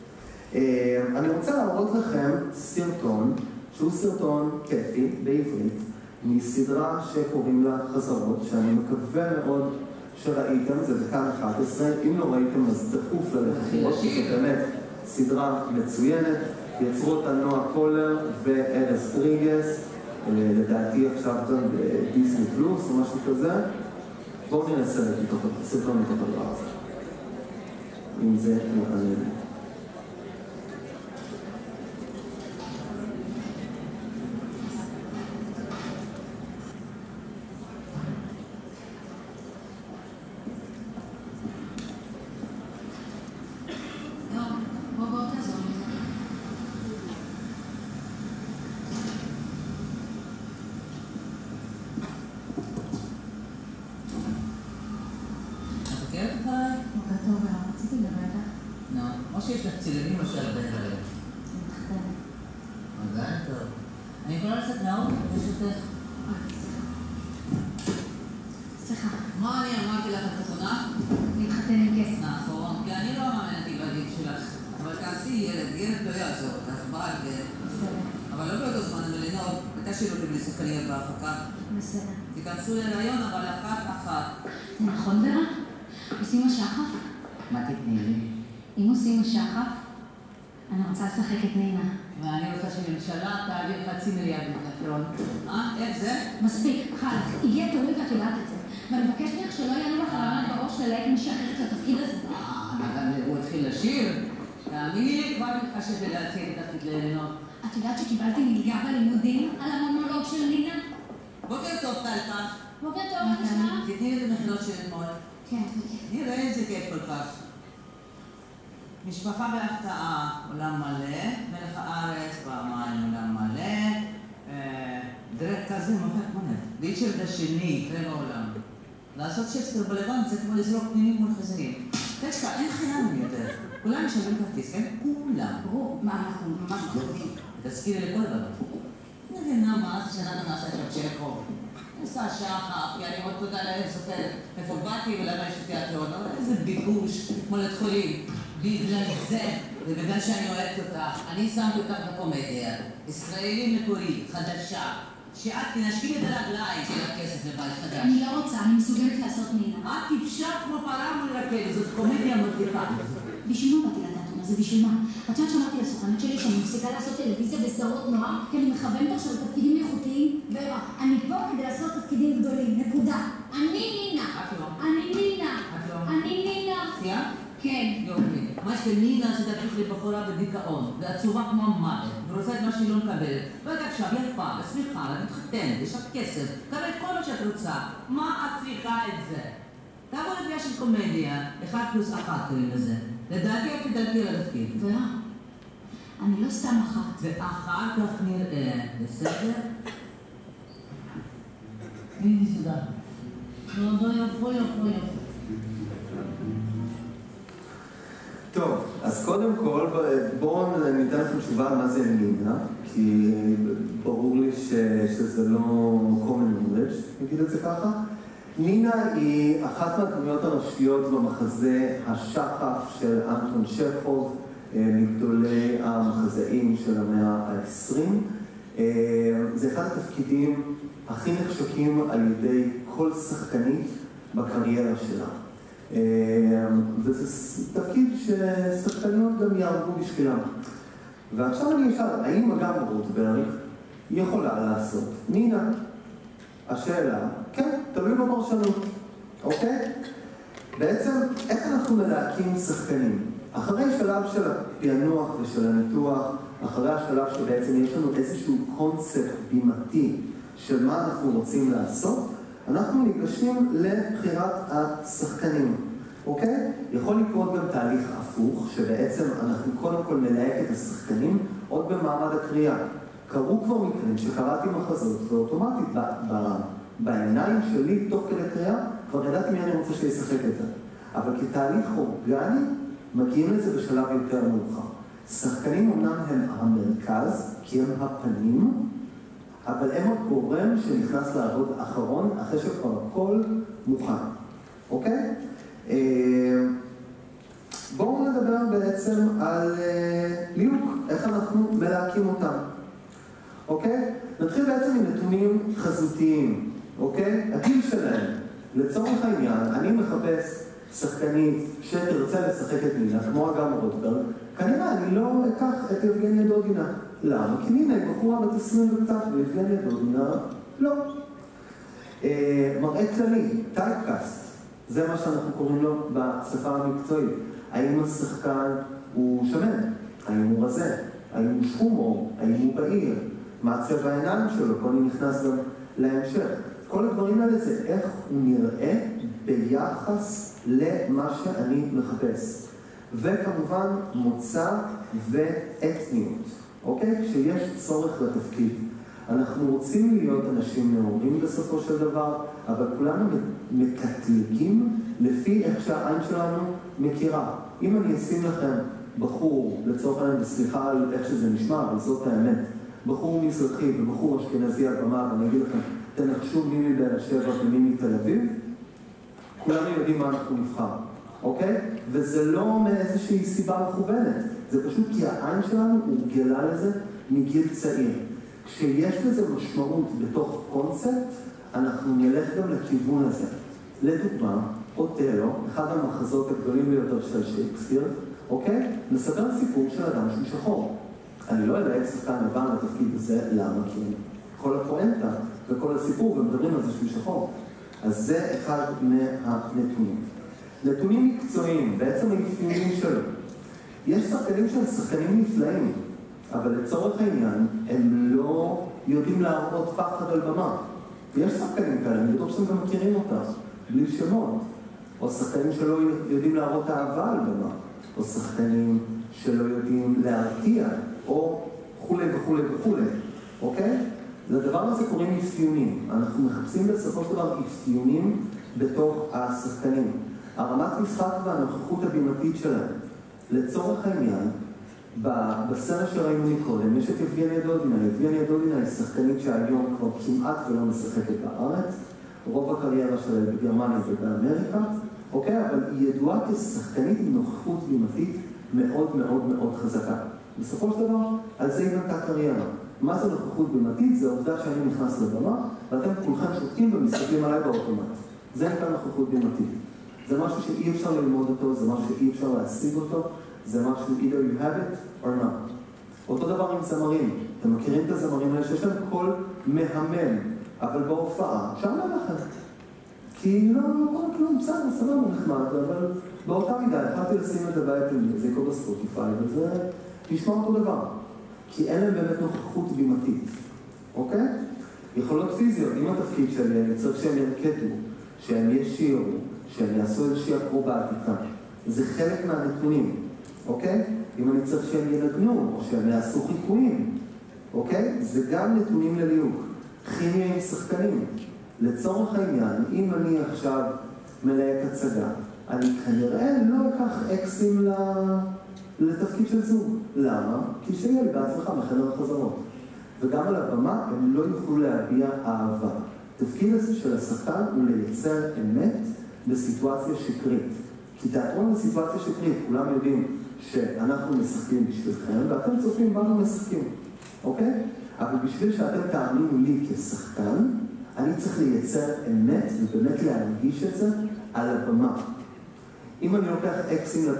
אני רוצה להראות לכם סרטון, שהוא סרטון כיפי בעברית, מסדרה שקוראים לה חזרות, שאני מקווה מאוד שראיתם, זה בכאן 11, אם לא ראיתם אז דחוף ללכת לראות, כי זה באמת סדרה מצוינת, יצרו אותה נועה קולר וארז טריגס, לדעתי עכשיו גם בדיסני פלוס או משהו כזה. בואו נראה סרטון מתוך הדבר הזה. אם זה נראה לי. שיש לך צילומים או של בן בלב? מזל טוב. אני יכולה לצאת מהאוטו, ברשותך. סליחה. מה אני אמרתי לך את התכונה? להתחתן עם כסף. נכון, כי אני לא מאמנתי בגיל שלך. אבל תעשי ילד לא יעזור, תחבל אבל לא באותו זמן, מלינור, ותשאיר אותי בלי שחקניות בהפקה. בסדר. תיכנסו להיריון, אבל אחת. נכון ורה? עושים השחף? מה תתני לי? אם עושים השחף, אני רוצה לשחק את נינה. ואני רוצה שממשלה תעביר 500 מיליארד לתיאטרון. איך זה? מספיק, חלק. הגיע תורי ואת יודעת את זה. ואני מבקש ממך שלא יעלו לך רעיון בראש ללהק מי שאחרת לתפקיד הזה. הוא התחיל לשיר? תאמיני לי, כבר מתחשב להציג את התפקיד לאלינור. את יודעת שקיבלתי מלגה בלימודים על המונולוג של נינה? בוקר טוב, טלטה. בוקר טוב, מה נשמע? תתני לי את המכינות של אתמול. כן. נראה איזה כיף כל כך. משפחה בהפתעה, עולם מלא, מלך הארץ, פעמיים עולם מלא, דרק כזה מוכר מונד. ריצ'רד השני, יקרה בעולם. לעשות שייקספיר בלבנט זה כמו לזרוק פנינים מול חזרים. תשכח, אין חינם יותר. כולם משלמים כרטיס, כן? כולם. ברור, מה אנחנו ממש מחכים. תזכירי לכל דבר. מבינה מה זה שאנחנו נעשה עכשיו צ'רקוב. עושה שחף, יעני עוד תודה לאל סופר. איפה באתי ולמה יש תיאטרון, אבל איזה ביקוש, מולד חולים. בגלל זה, ובגלל שאני אוהבת אותך, אני שמתי אותך בקומדיה. ישראלי מקורי, חדשה. שאת תנשקי את הרגליים של הכסף לבית חדש. אני לא רוצה, אני מסוגלת לעשות נינה. את טיפשה כמו פרה מול רכב, זאת קומדיה מרתיחה. בשביל מה באתי לדעת, זה בשביל מה? את יודעת שאמרתי לסוכנת שלי שאני מפסיקה לעשות טלוויזיה בסדרות נוער, כי אני מכוונת עכשיו לתפקידים איכותיים, ואני פה כדי לעשות תפקידים גדולים, נקודה. אני נינה. את לא. אני נינה. את לא. אני נינה. סיימת? כן. יופי. מה שנינה זה תפקיד לבחורה בדיכאון, ועצובה כמו מוות, ורוצה את מה שהיא לא מקבלת. ואת עכשיו יפה, ושמחה, ואת מתחתנת, יש לך כסף, קבל את כל מה שאת רוצה. מה את צריכה את זה? תעבור לפיה של קומדיה, 1+1 קוראים לזה. לדעתי את תדלתי על התפקיד. אני לא סתם אחת. ואחר כך נראה, בסדר? הנה תודה. לא יפו. טוב, אז קודם כל, בואו ניתן לכם תשובה מה זה נינה, כי ברור לי שזה לא common knowledge, נגיד את זה ככה. נינה היא אחת מהדמויות הראשיות במחזה השחף של אנטון צ'כוב, מגדולי המחזאים של המאה ה-20. זה אחד התפקידים הכי נחשקים על ידי כל שחקנית בקריירה שלה. וזה תפקיד ששחקניות גם יערבו בשבילם. ועכשיו אני אשאל, האם אגם רוטברג יכולה לעשות נינה? השאלה, כן, תלוי בפרשנות, אוקיי? בעצם, איך אנחנו מלהקים שחקנים? אחרי שלב של הפענוח ושל הניתוח, אחרי השלב שבעצם יש לנו איזשהו קונספט בימתי של מה אנחנו רוצים לעשות, אנחנו ניגשים לבחירת השחקנים, אוקיי? יכול לקרות גם תהליך הפוך, שבעצם אנחנו קודם כל מלהק את השחקנים עוד במעמד הקריאה. קרו כבר מקרים שקראתי מחזות, ואוטומטית בעיניים שלי, תוך כדי קריאה, כבר ידעתי מי אני רוצה שישחק את זה. אבל כתהליך אורגני, מגיעים לזה בשלב יותר מאוחר. שחקנים אומנם הם המרכז, כי הם הפנים, אבל הם הגורם שנכנס לעבוד אחרון, אחרי שכבר הכל מוכן. אוקיי? בואו נדבר בעצם על ליהוק, איך אנחנו מלהקים אותם. אוקיי? נתחיל בעצם עם נתונים חזותיים. אוקיי? הגיל שלהם. לצורך העניין, אני מחפש שחקנית שתרצה לשחק את נינה, כמו אגם רוטברג, כנראה אני לא אקח את יבגניה דודינה. למה? כי נינה היא בחורה בת 20 וקצת, ויבגניה דודינה לא. מראה כללי, טייפקאסט, זה מה שאנחנו קוראים לו בשפה המקצועית. האם השחקן הוא שמן? האם הוא רזה? האם הוא שחום? האם הוא בהיר? מה צבע העיניים שלו? פה אני נכנס גם להמשך. כל הדברים האלה זה איך הוא נראה ביחס למה שאני מחפש. וכמובן מוצא ואתניות, אוקיי? כשיש צורך לתפקיד. אנחנו רוצים להיות אנשים נאורים בסופו של דבר, אבל כולנו מקטלגים לפי איך שהעין שלנו מכירה. אם אני אשים לכם בחור, לצורך העניין, וסליחה על איך שזה נשמע, אבל זאת האמת, בחור מזרחי ובחור אשכנזי על במה, ואני אגיד לכם, תנחשו מי מבאר שבע ומי מתל אביב, כולנו יודעים מה אנחנו נבחר, אוקיי? וזה לא מאיזושהי סיבה מכוונת, זה פשוט כי העין שלנו הורגלה לזה מגיל צעיר. כשיש לזה משמעות בתוך קונספט, אנחנו נלך גם לכיוון הזה. לדוגמה, אוטלו, אחד המחזות הגדולים ביותר של שייקספיר, אוקיי? מספר סיפור של אדם שהוא שחור. אני לא יודע איך שחקן לבן לתפקיד הזה, למה? כי כל הפואנטה וכל הסיפור, ומדברים על זה שהוא שחור. אז זה אחד מהנתונים. נתונים מקצועיים, בעצם האפיונים שלו. יש שחקנים שהם שחקנים נפלאים, אבל לצורך העניין הם לא יודעים להראות פחד על במה. יש שחקנים כאלה, אני בטוח שאתם גם מכירים אותם, בלי שמות. או שחקנים שלא יודעים להראות אהבה על במה. או שחקנים שלא יודעים להרתיע, או וכולי וכולי וכולי. אוקיי? לדבר הזה קוראים אפיונים. אנחנו מחפשים בסופו של דבר אפיונים בתוך השחקנים. הרמת משחק והנוכחות הבימתית שלהם. לצורך העניין, בסרט שראינו מקודם, יש את יבגניה דודינה. יבגניה דודינה היא שחקנית שהיום כבר כמעט ולא משחקת בארץ. רוב הקריירה שלה בגרמניה ובאמריקה. אוקיי? אבל היא ידועה כשחקנית עם נוכחות בימתית מאוד מאוד מאוד חזקה. בסופו של דבר, על זה היא נתנה קריירה. מה זה נוכחות בימתית? זה העובדה שאני נכנס לבמה, ואתם כולכם שותקים ומסתכלים עליי באוטומט. זה נקרא נוכחות בימתית. זה משהו שאי אפשר ללמוד אותו, זה משהו שאי אפשר להשיג אותו, זה משהו either you have it or not. אותו דבר עם זמרים. אתם מכירים את הזמרים האלה שיש להם קול מהמם, אבל בהופעה, שם לא לכם. כי לא קורה כלום, בסדר, סבבה, נחמד, אבל באותה מידה, התחלתי לשים את זה באפל מיוזיק או בספוטיפיי, וזה נשמע אותו דבר. כי אין להם באמת נוכחות בימתית, אוקיי? יכולות פיזיות, אם התפקיד שלי, אני צריך שהם ירקדו, שהם ישירו, שהם יעשו איזושהי אקרובטיקה. זה חלק מהנתונים, אוקיי? אם אני צריך שהם ינגנו, או שהם יעשו חיקויים, אוקיי? זה גם נתונים לליהוק. כימיה עם שחקנים. לצורך העניין, אם אני עכשיו מלהק הצגה, אני כנראה לא אקח אקסים לתפקיד של זוג. למה? כי שיהיה לי בהצלחה מחדר החזרות. וגם על הבמה הם לא יוכלו להביע אהבה. תפקיד הזה של השחקן הוא לייצר אמת בסיטואציה שקרית. כי תיאטרון בסיטואציה שקרית, כולם יודעים שאנחנו משחקים בשבילכם, ואתם צופים בנו משחקים, אוקיי? אבל בשביל שאתם תאמינו לי כשחקן, אני צריך לייצר אמת ובאמת להרגיש את זה על הבמה. אם אני לוקח אקסים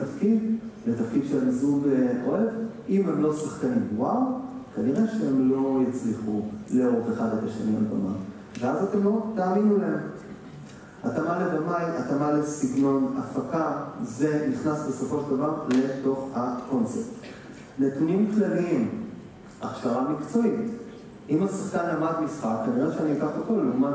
לתפקיד של זוג אוהב, אם הם לא שחקנים וואו, כנראה שהם לא יצליחו לאהוב אחד את השני על במה. ואז אתם לא תאמינו להם. התאמה לבמאי, התאמה לסגנון הפקה, זה נכנס בסופו של דבר לתוך הקונספט. נתונים כלליים, הכשרה מקצועית. אם השחקן למד משחק, כנראה שאני אקח אותו לעומת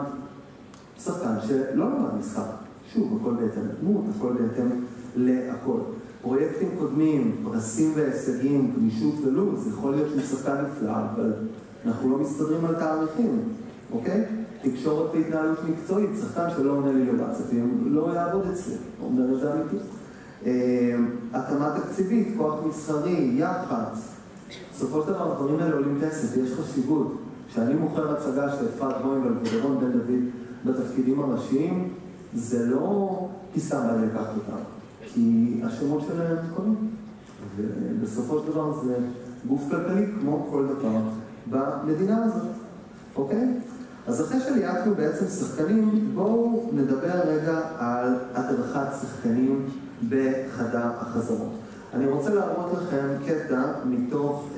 שחקן שלא למד משחק. שוב, הכל בהתאם לדמות, הכל בהתאם להכל. פרויקטים קודמים, פרסים והישגים, גמישות ולוז, יכול להיות שהוא שחקן נפלא, אבל אנחנו לא מסתדרים על תאריכים, אוקיי? תקשורת והתנהלות מקצועית, שחקן שלא עונה לי לוואטסאפים, לא יעבוד אצלי, אומר את זה אמיתי. התאמה תקציבית, כוח מסחרי, יח"צ. בסופו של דבר, הדברים האלה עולים כסף, יש חשיבות. כשאני מוכר הצגה של אפרת רוינגל ודורון בן דוד בתפקידים הראשיים, זה לא כי סתם אני לקחת אותם, כי השמות שלהם קודם. ובסופו של דבר זה גוף כלכלי כמו כל דבר במדינה הזאת, אוקיי? אז אחרי שליהקנו בעצם שחקנים, בואו נדבר רגע על הדרכת שחקנים בחדר החזרות. אני רוצה להראות לכם קטע מתוך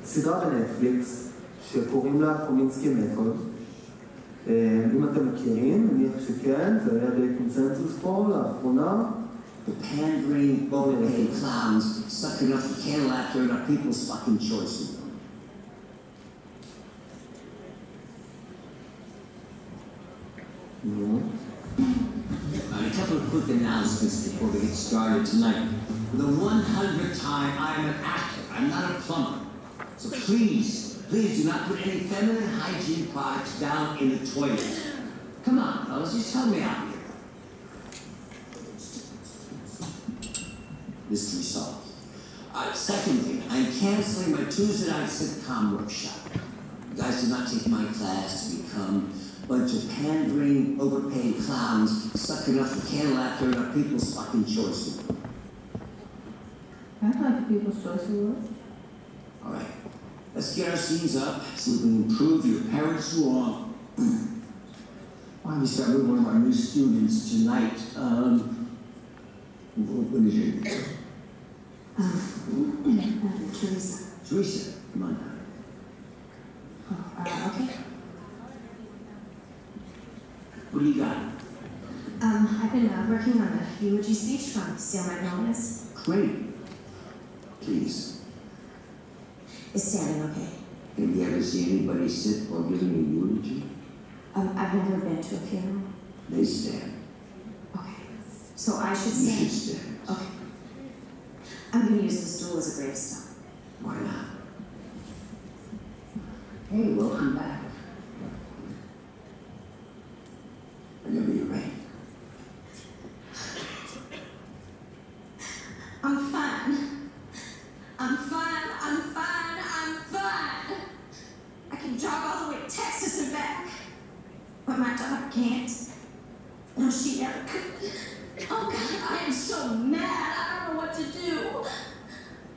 סדרה בנטפליקס שקוראים לה קומינסקי מתוד. אם אתם מכירים, נניח שכן, זה היה די קונסנזוס פה לאחרונה. The pandering, bowling clowns sucking up the candle after our people's fucking choices. A couple of quick announcements before we get started tonight. For the 100th time, I'm an actor. I'm not a plumber. So please do not put any feminine hygiene products down in the toilet. Come on, fellas, just help me out here. Mystery solved. Second thing, I'm canceling my Tuesday night sitcom workshop. You guys did not take my class to become a bunch of pandering, overpaid clowns sucking up the candle after people's fucking choice. I like the People's Choice Award. All right, let's get our scenes up so we can improve your parents' wrong. Why don't we start with one of our new students tonight? What is your name? Teresa. Teresa, come on down. Okay. What do you got? I've been working on a eulogy speech from Steel Magnolias. Great. Please. Is standing okay? Have you ever seen anybody sit while giving a eulogy? I've never been to a funeral. They stand. Okay. So I should You stand? should stand. Okay. I'm going to use the stool as a gravestone. Why not? Hey, welcome back. Whenever you're ready. I'm fine. I'm fine. I'm fine. I'm fine. I can jog all the way to Texas and back. But my daughter can't. No, she never could. Oh, God, I am so mad. I don't know what to do.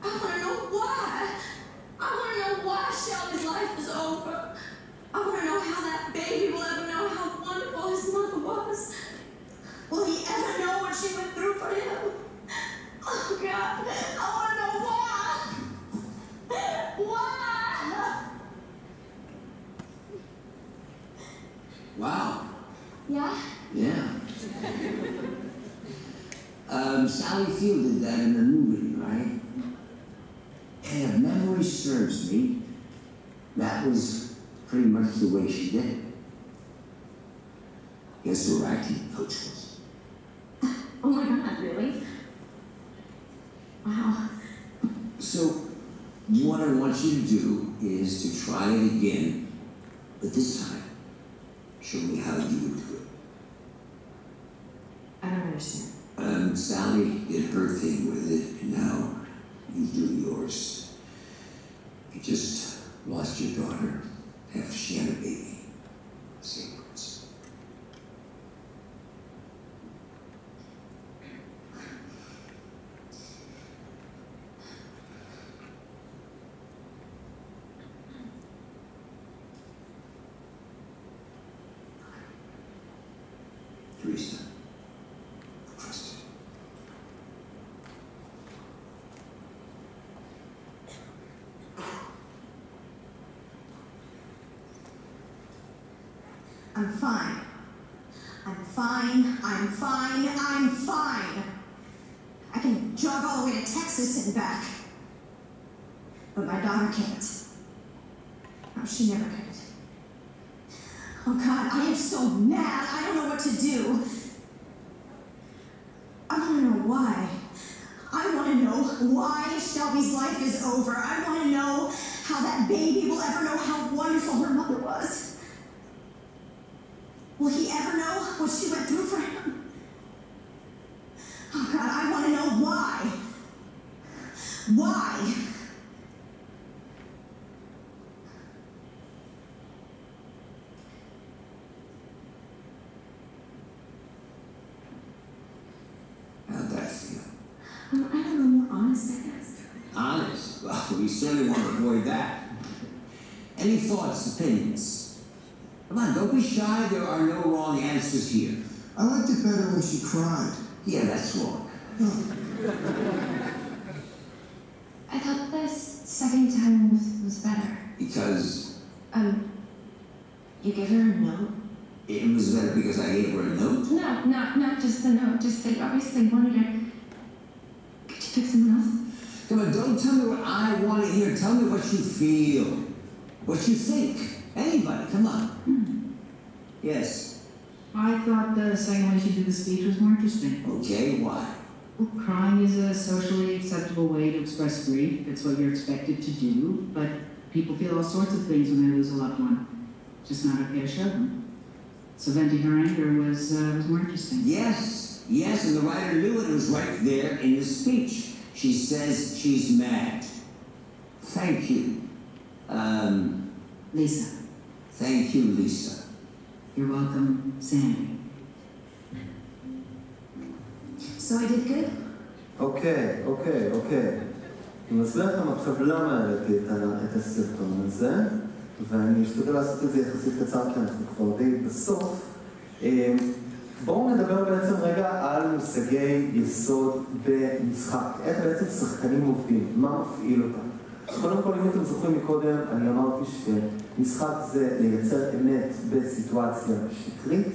I want to know why. I want to know why Shelby's life is over. I want to know how that baby will ever know how wonderful his mother was. Will he ever know what she went through for him? Oh, God, I want to know why. Why? Wow. Yeah? Yeah. Sally Field did that in the movie, right? And if memory serves me, that was pretty much the way she did it. Guess who her acting coach was? Oh my God, really? Wow. So, what I want you to do is to try it again, but this time, show me how you would do it. I don't understand. Sally did her thing with it, and now you do yours. You just lost your daughter after she had a baby. Same words. Teresa, trust me. I'm fine. I'm fine. I'm fine. I'm fine. I can jog all the way to Texas and back. But my daughter can't. No, she never could. Oh, God, I am so mad. I don't know what to do. I want to know why. I want to know why Shelby's life is over. I want to know how that baby will ever know how wonderful her mother was. Will he ever know what she went through for him? Oh, God, I want to know why. Why? How'd that feel? I don't know, more honest, I guess. Honest? Well, we certainly want to avoid that. Any thoughts, opinions? Come on, don't be shy. There are no wrong answers here. I liked it better when she cried. Yeah, that's wrong. I thought the second time was better. Because You gave her a note? it was better because I gave her a note? No, not just the note. Just that you obviously wanted her. Could you pick someone else? Come on, don't tell me what I want to hear. Tell me what you feel. What you think. Anybody, come on. Yes. I thought the second way she did the speech was more interesting. Okay, why? Well, crying is a socially acceptable way to express grief. It's what you're expected to do, but people feel all sorts of things when they lose a loved one. Just not okay to show them. So venting her anger was more interesting. Yes, and the writer knew it. It was right there in the speech. She says she's mad. Thank you. Lisa. Thank you, Lisa. You're welcome, Sandy. So I did good? אוקיי. אני מסביר לכם עכשיו למה העליתי את הסרטון הזה, ואני אשתדל לעשות את זה יחסית קצר, כי אנחנו כבר די בסוף. בואו נדבר בעצם רגע על מושגי יסוד במשחק. איך בעצם שחקנים עובדים, מה מפעיל אותם. קודם כל, אם אתם זוכרים מקודם, אני אמרתי שמשחק זה לייצר אמת בסיטואציה שקרית.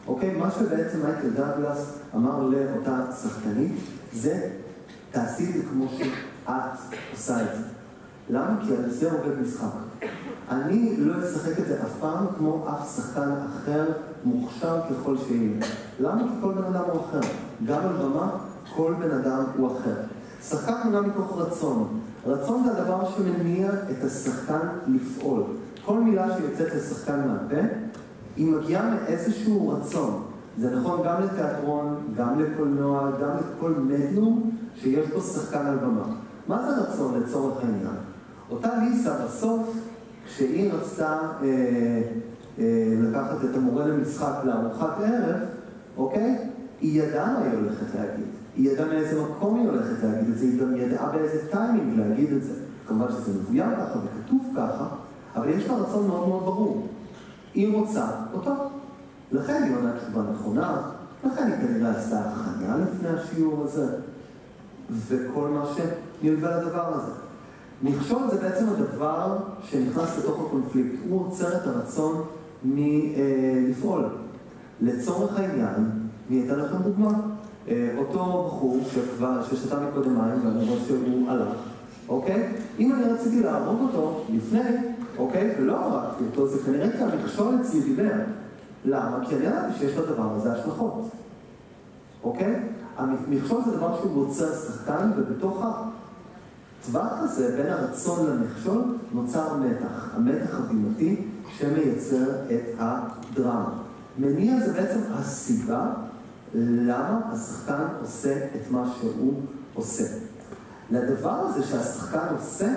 אוקיי, מה שבעצם מייקל דאגלס אמר לאותה שחקנית, זה תעשי את זה כמו שאת עושה את זה. למה? כי על זה עובד משחק. אני לא אשחק את זה אף פעם כמו אף שחקן אחר מוכשר ככל שיהיה. למה? כי כל בן אדם הוא אחר. גם על במה, כל בן אדם הוא אחר. שחקן מונע מתוך רצון. רצון זה הדבר שמניע את השחקן לפעול. כל מילה שיוצאת לשחקן מהפה, היא מגיעה מאיזשהו רצון. זה נכון גם לתיאטרון, גם לקולנוע, גם לכל מדיום שיש בו שחקן על במה. מה זה רצון לצורך העניין? אותה ליסה בסוף, כשהיא רצתה לקחת את המורה למשחק לארוחת ערב, אוקיי? היא ידעה מה היא הולכת להגיד. היא ידעה מאיזה מקום היא הולכת להגיד את זה, היא גם ידעה באיזה טיימינג להגיד את זה. כמובן שזה מבוים ככה וכתוב ככה, אבל יש לה רצון מאוד מאוד ברור. היא רוצה אותו. לכן היא עונה תשובה נכונה, לכן היא כנראה עשתה הכנה לפני השיעור הזה, וכל מה שנלווה לדבר הזה. מכשול זה בעצם הדבר שנכנס לתוך הקונפליקט. הוא עוצר את הרצון מלפעול. לצורך העניין, אני אתן לכם דוגמה. אותו בחור ששתה מקודם מים, ואני רואה שהוא הלך, אוקיי? אם אני רציתי להרוג אותו לפני, אוקיי? ולא הרגתי אותו, זה כנראה כי המכשול אצלי דיבר. למה? כי אני ידעתי שיש לדבר הזה השלכות. אוקיי? המכשול זה דבר שהוא עוצר שחקן, ובתוך הטווח הזה, בין הרצון למכשול, נוצר מתח. המתח הבימתי שמייצר את הדרמה. מניע זה בעצם הסיבה למה השחקן עושה את מה שהוא עושה. לדבר הזה שהשחקן עושה,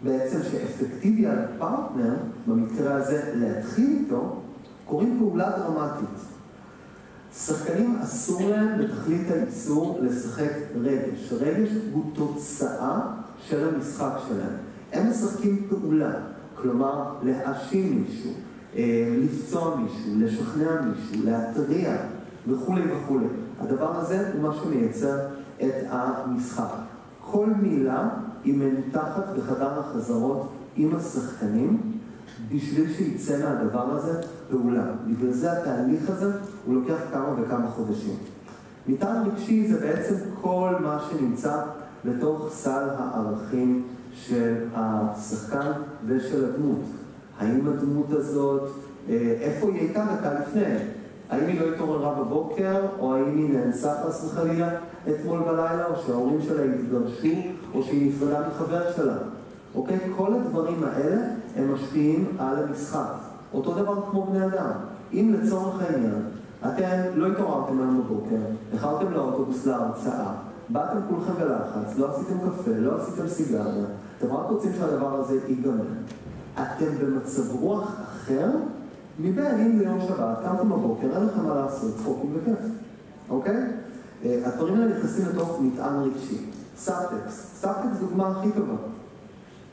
בעצם שאפקטיבי על הפרטנר, במקרה הזה להתחיל איתו, קוראים פעולה דרמטית. שחקנים אסור להם בתכלית האיסור לשחק רגש. רגש הוא תוצאה של המשחק שלהם. הם משחקים פעולה, כלומר להאשים מישהו, לפצוע מישהו, לשכנע מישהו, להתריע וכו' וכו'. הדבר הזה הוא מה שמייצר את המשחק. כל מילה היא מנותחת בחדר החזרות עם השחקנים, בשביל שיצא מהדבר הזה פעולה. בגלל זה התהליך הזה הוא לוקח כמה וכמה חודשים. מטען רגשי זה בעצם כל מה שנמצא לתוך סל הערכים של השחקן ושל הדמות. האם הדמות הזאת, איפה היא הייתה דקה לפני? האם היא לא התעוררה בבוקר, או האם היא נאנסה חס וחלילה אתמול בלילה, או שההורים שלה התגרשו, או שהיא נפרדה מחבר שלה. אוקיי? כל הדברים האלה הם משפיעים על המשחק. אותו דבר כמו בני אדם. אם לצורך העניין, אתם לא התעוררתם היום בבוקר, החרתם לאוטובוס להרצאה, באתם כולכם בלחץ, לא עשיתם קפה, לא עשיתם סיגריה, אתם רק רוצים שהדבר הזה ייגמר. אתם במצב רוח אחר, מבין אם ליום שבת, קמתם בבוקר, אין לכם מה לעשות, צחוקים וכיף. אוקיי? הדברים האלה נכנסים לתוך מטען רגשי. סאבטקסט. סאבטקסט דוגמה הכי טובה.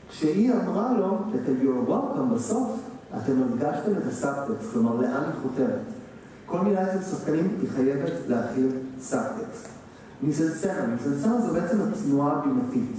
כשהיא אמרה לו את ה-You're welcome בסוף, אתם הרגשתם את הסאבטקסט, כלומר לאן היא חותרת. כל מילה אצל שחקנים היא חייבת להכיל סאבטקסט. מיזנסצנה זו בעצם התנועה הבימתית.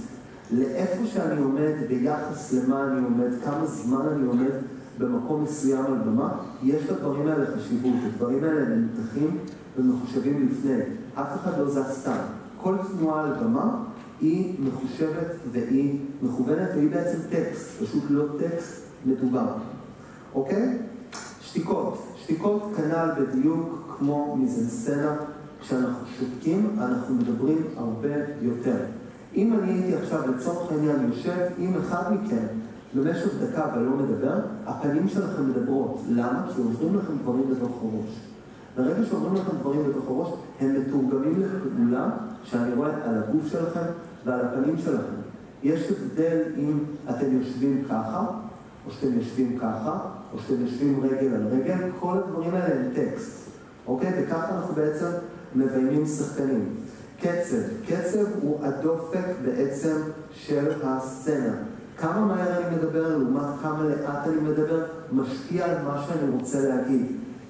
לאיפה שאני עומד, ביחס למה אני עומד, כמה זמן אני עומד במקום מסוים על במה, יש לדברים האלה חשיבות. הדברים האלה הם מנותחים ומחושבים לפני. אף אחד לא זז סתם. כל תנועה על במה היא מחושבת והיא מכוונת, והיא בעצם טקסט, פשוט לא טקסט מדובר. אוקיי? שתיקות. שתיקות כנ"ל בדיוק כמו מיזנסצנה. כשאנחנו שותקים, אנחנו מדברים הרבה יותר. אם אני הייתי עכשיו לצורך העניין יושב עם אחד מכם במשך דקה ולא מדבר, הפנים שלכם מדברות. למה? כי עוברים לכם דברים בתוך הראש. ברגע שעוברים לכם דברים בתוך הראש, הם מתורגמים לפעולה שאני רואה על הגוף שלכם ועל הפנים שלכם. יש הבדל אם אתם יושבים ככה, או שאתם יושבים ככה, או שאתם יושבים רגל על רגל, כל הדברים האלה הם טקסט, אוקיי? וככה אנחנו בעצם מביימים שחקנים. קצב הוא הדופק בעצם של הסצנה. כמה מהר אני מדבר, לעומת כמה לאט אני מדבר, משפיע על מה שאני רוצה להגיד.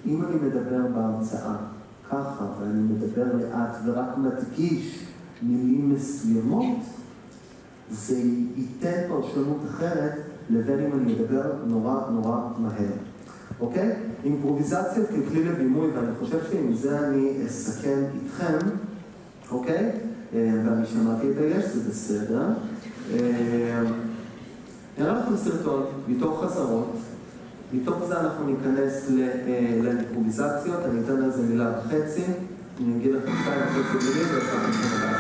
אם אני מדבר בהרצאה ככה, ואני מדבר לאט ורק מדגיש מילים מסוימות, זה ייתן פרשנות אחרת לבין אם אני אדבר נורא מהר. אוקיי? אימפרוביזציה ככלי לבימוי, ואני חושב שעם זה אני אסכם איתכם, אוקיי? ואני שמעתי את היש, זה בסדר. נראה לכם סרטון מתוך חזרות, מתוך זה אנחנו ניכנס לאימפרוביזציות, אני אתן לזה מילה וחצי, אני אגיד לכם 2.5 מילים ואחר כך נדבר.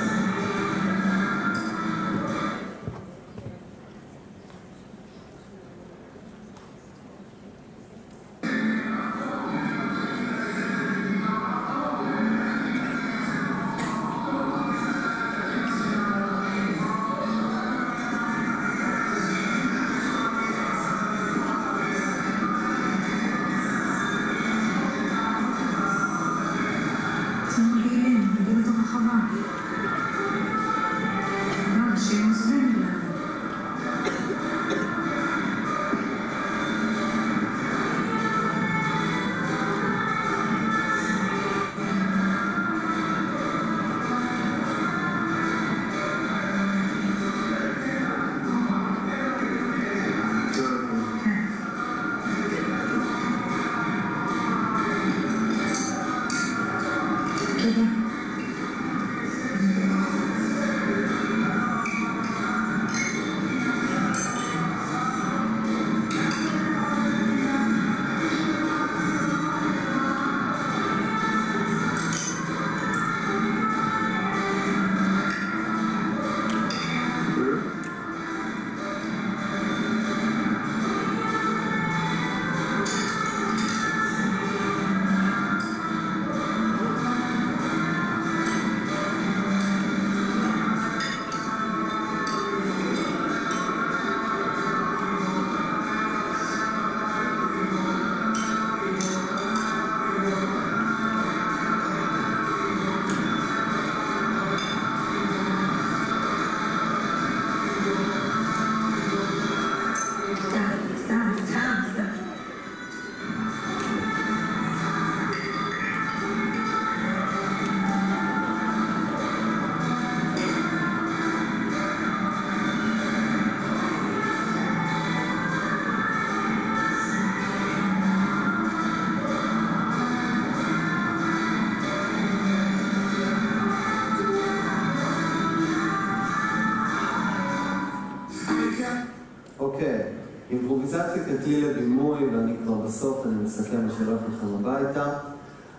אוקיי, אימפרוביזציה ככלי לבימוי, ואני כבר בסוף, אני מסכם ושולח לכם הביתה.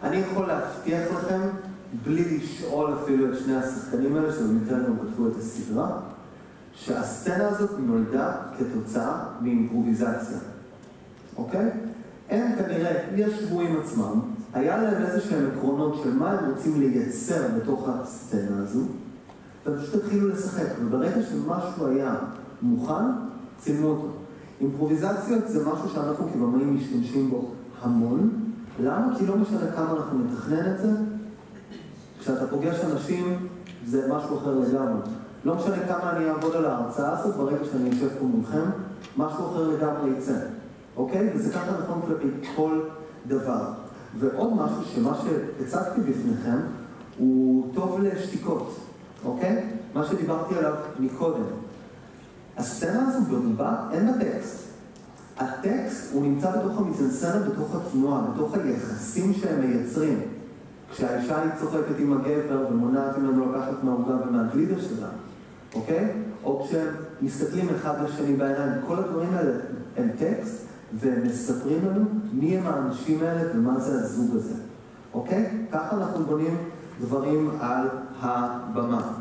אני יכול להבטיח לכם, בלי לשאול אפילו את שני השחקנים האלה, שבמקרה הם כתבו את הסדרה, שהסצנה הזאת נולדה כתוצאה מאימפרוביזציה. אוקיי? הם כנראה ישבו עם עצמם, היה להם איזשהם עקרונות של מה הם רוצים לייצר בתוך הסצנה הזו, ופשוט התחילו לשחק, וברגע שמשהו היה מוכן, צילמו אותו. אימפרוביזציות זה משהו שאנחנו כבמאים משתמשים בו המון. למה? כי לא משנה כמה אנחנו נתכנן את זה. כשאתה פוגש אנשים זה משהו אחר לגמרי. לא משנה כמה אני אעבוד על ההרצאה הזאת, ברגע שאני יושב פה מולכם, משהו אחר לגמרי יצא. אוקיי? וזה ככה נכון כלפי כל דבר. ועוד משהו שמה שהצגתי בפניכם הוא טוב לשתיקות. אוקיי? מה שדיברתי עליו מקודם. הסצנה הזו ברובה אין בה טקסט. הטקסט הוא נמצא בתוך המיזנסצנה, בתוך התנועה, בתוך היחסים שהם מייצרים. כשהאישה היא צוחקת עם הגבר ומונעת ממנו לקחת מהעוגה ומהגלידה שלה, אוקיי? או כשהם מסתכלים אחד לשני בעיניים, כל הדברים האלה הם טקסט, והם מספרים לנו מי הם האנשים האלה ומה זה הזוג הזה, אוקיי? ככה אנחנו בונים דברים על הבמה.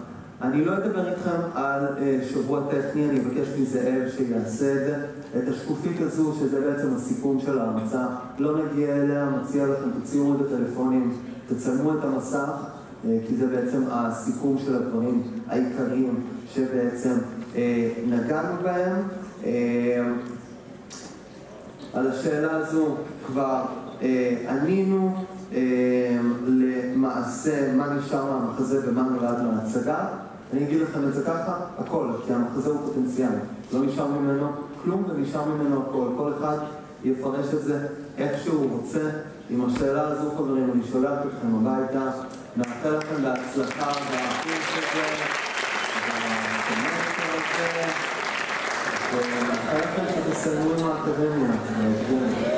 אני לא אדבר איתכם על שבוע טכני, אני אבקש מזאב שיעשה את זה. את השקופית הזו, שזה בעצם הסיכום של ההרצאה, לא נגיע אליה, מציע לכם, תוציאו את הטלפונים, תצלמו את המסך, כי זה בעצם הסיכום של הדברים העיקריים שבעצם נגענו בהם. על השאלה הזו כבר ענינו. למעשה מה נשאר מהמחזה ומה נולד מההצגה. אני אגיד לכם את זה ככה, הכל, כי המחזה הוא פוטנציאל. לא נשאר ממנו כלום ונשאר ממנו הכל. כל אחד יפרש את זה איך שהוא רוצה. עם השאלה הזו, חברים, אני שולח אתכם הביתה. נאחל לכם בהצלחה והקורס הזה, והסמסטר הזה, ונאחל לכם שתסיימו עם האקדמיה.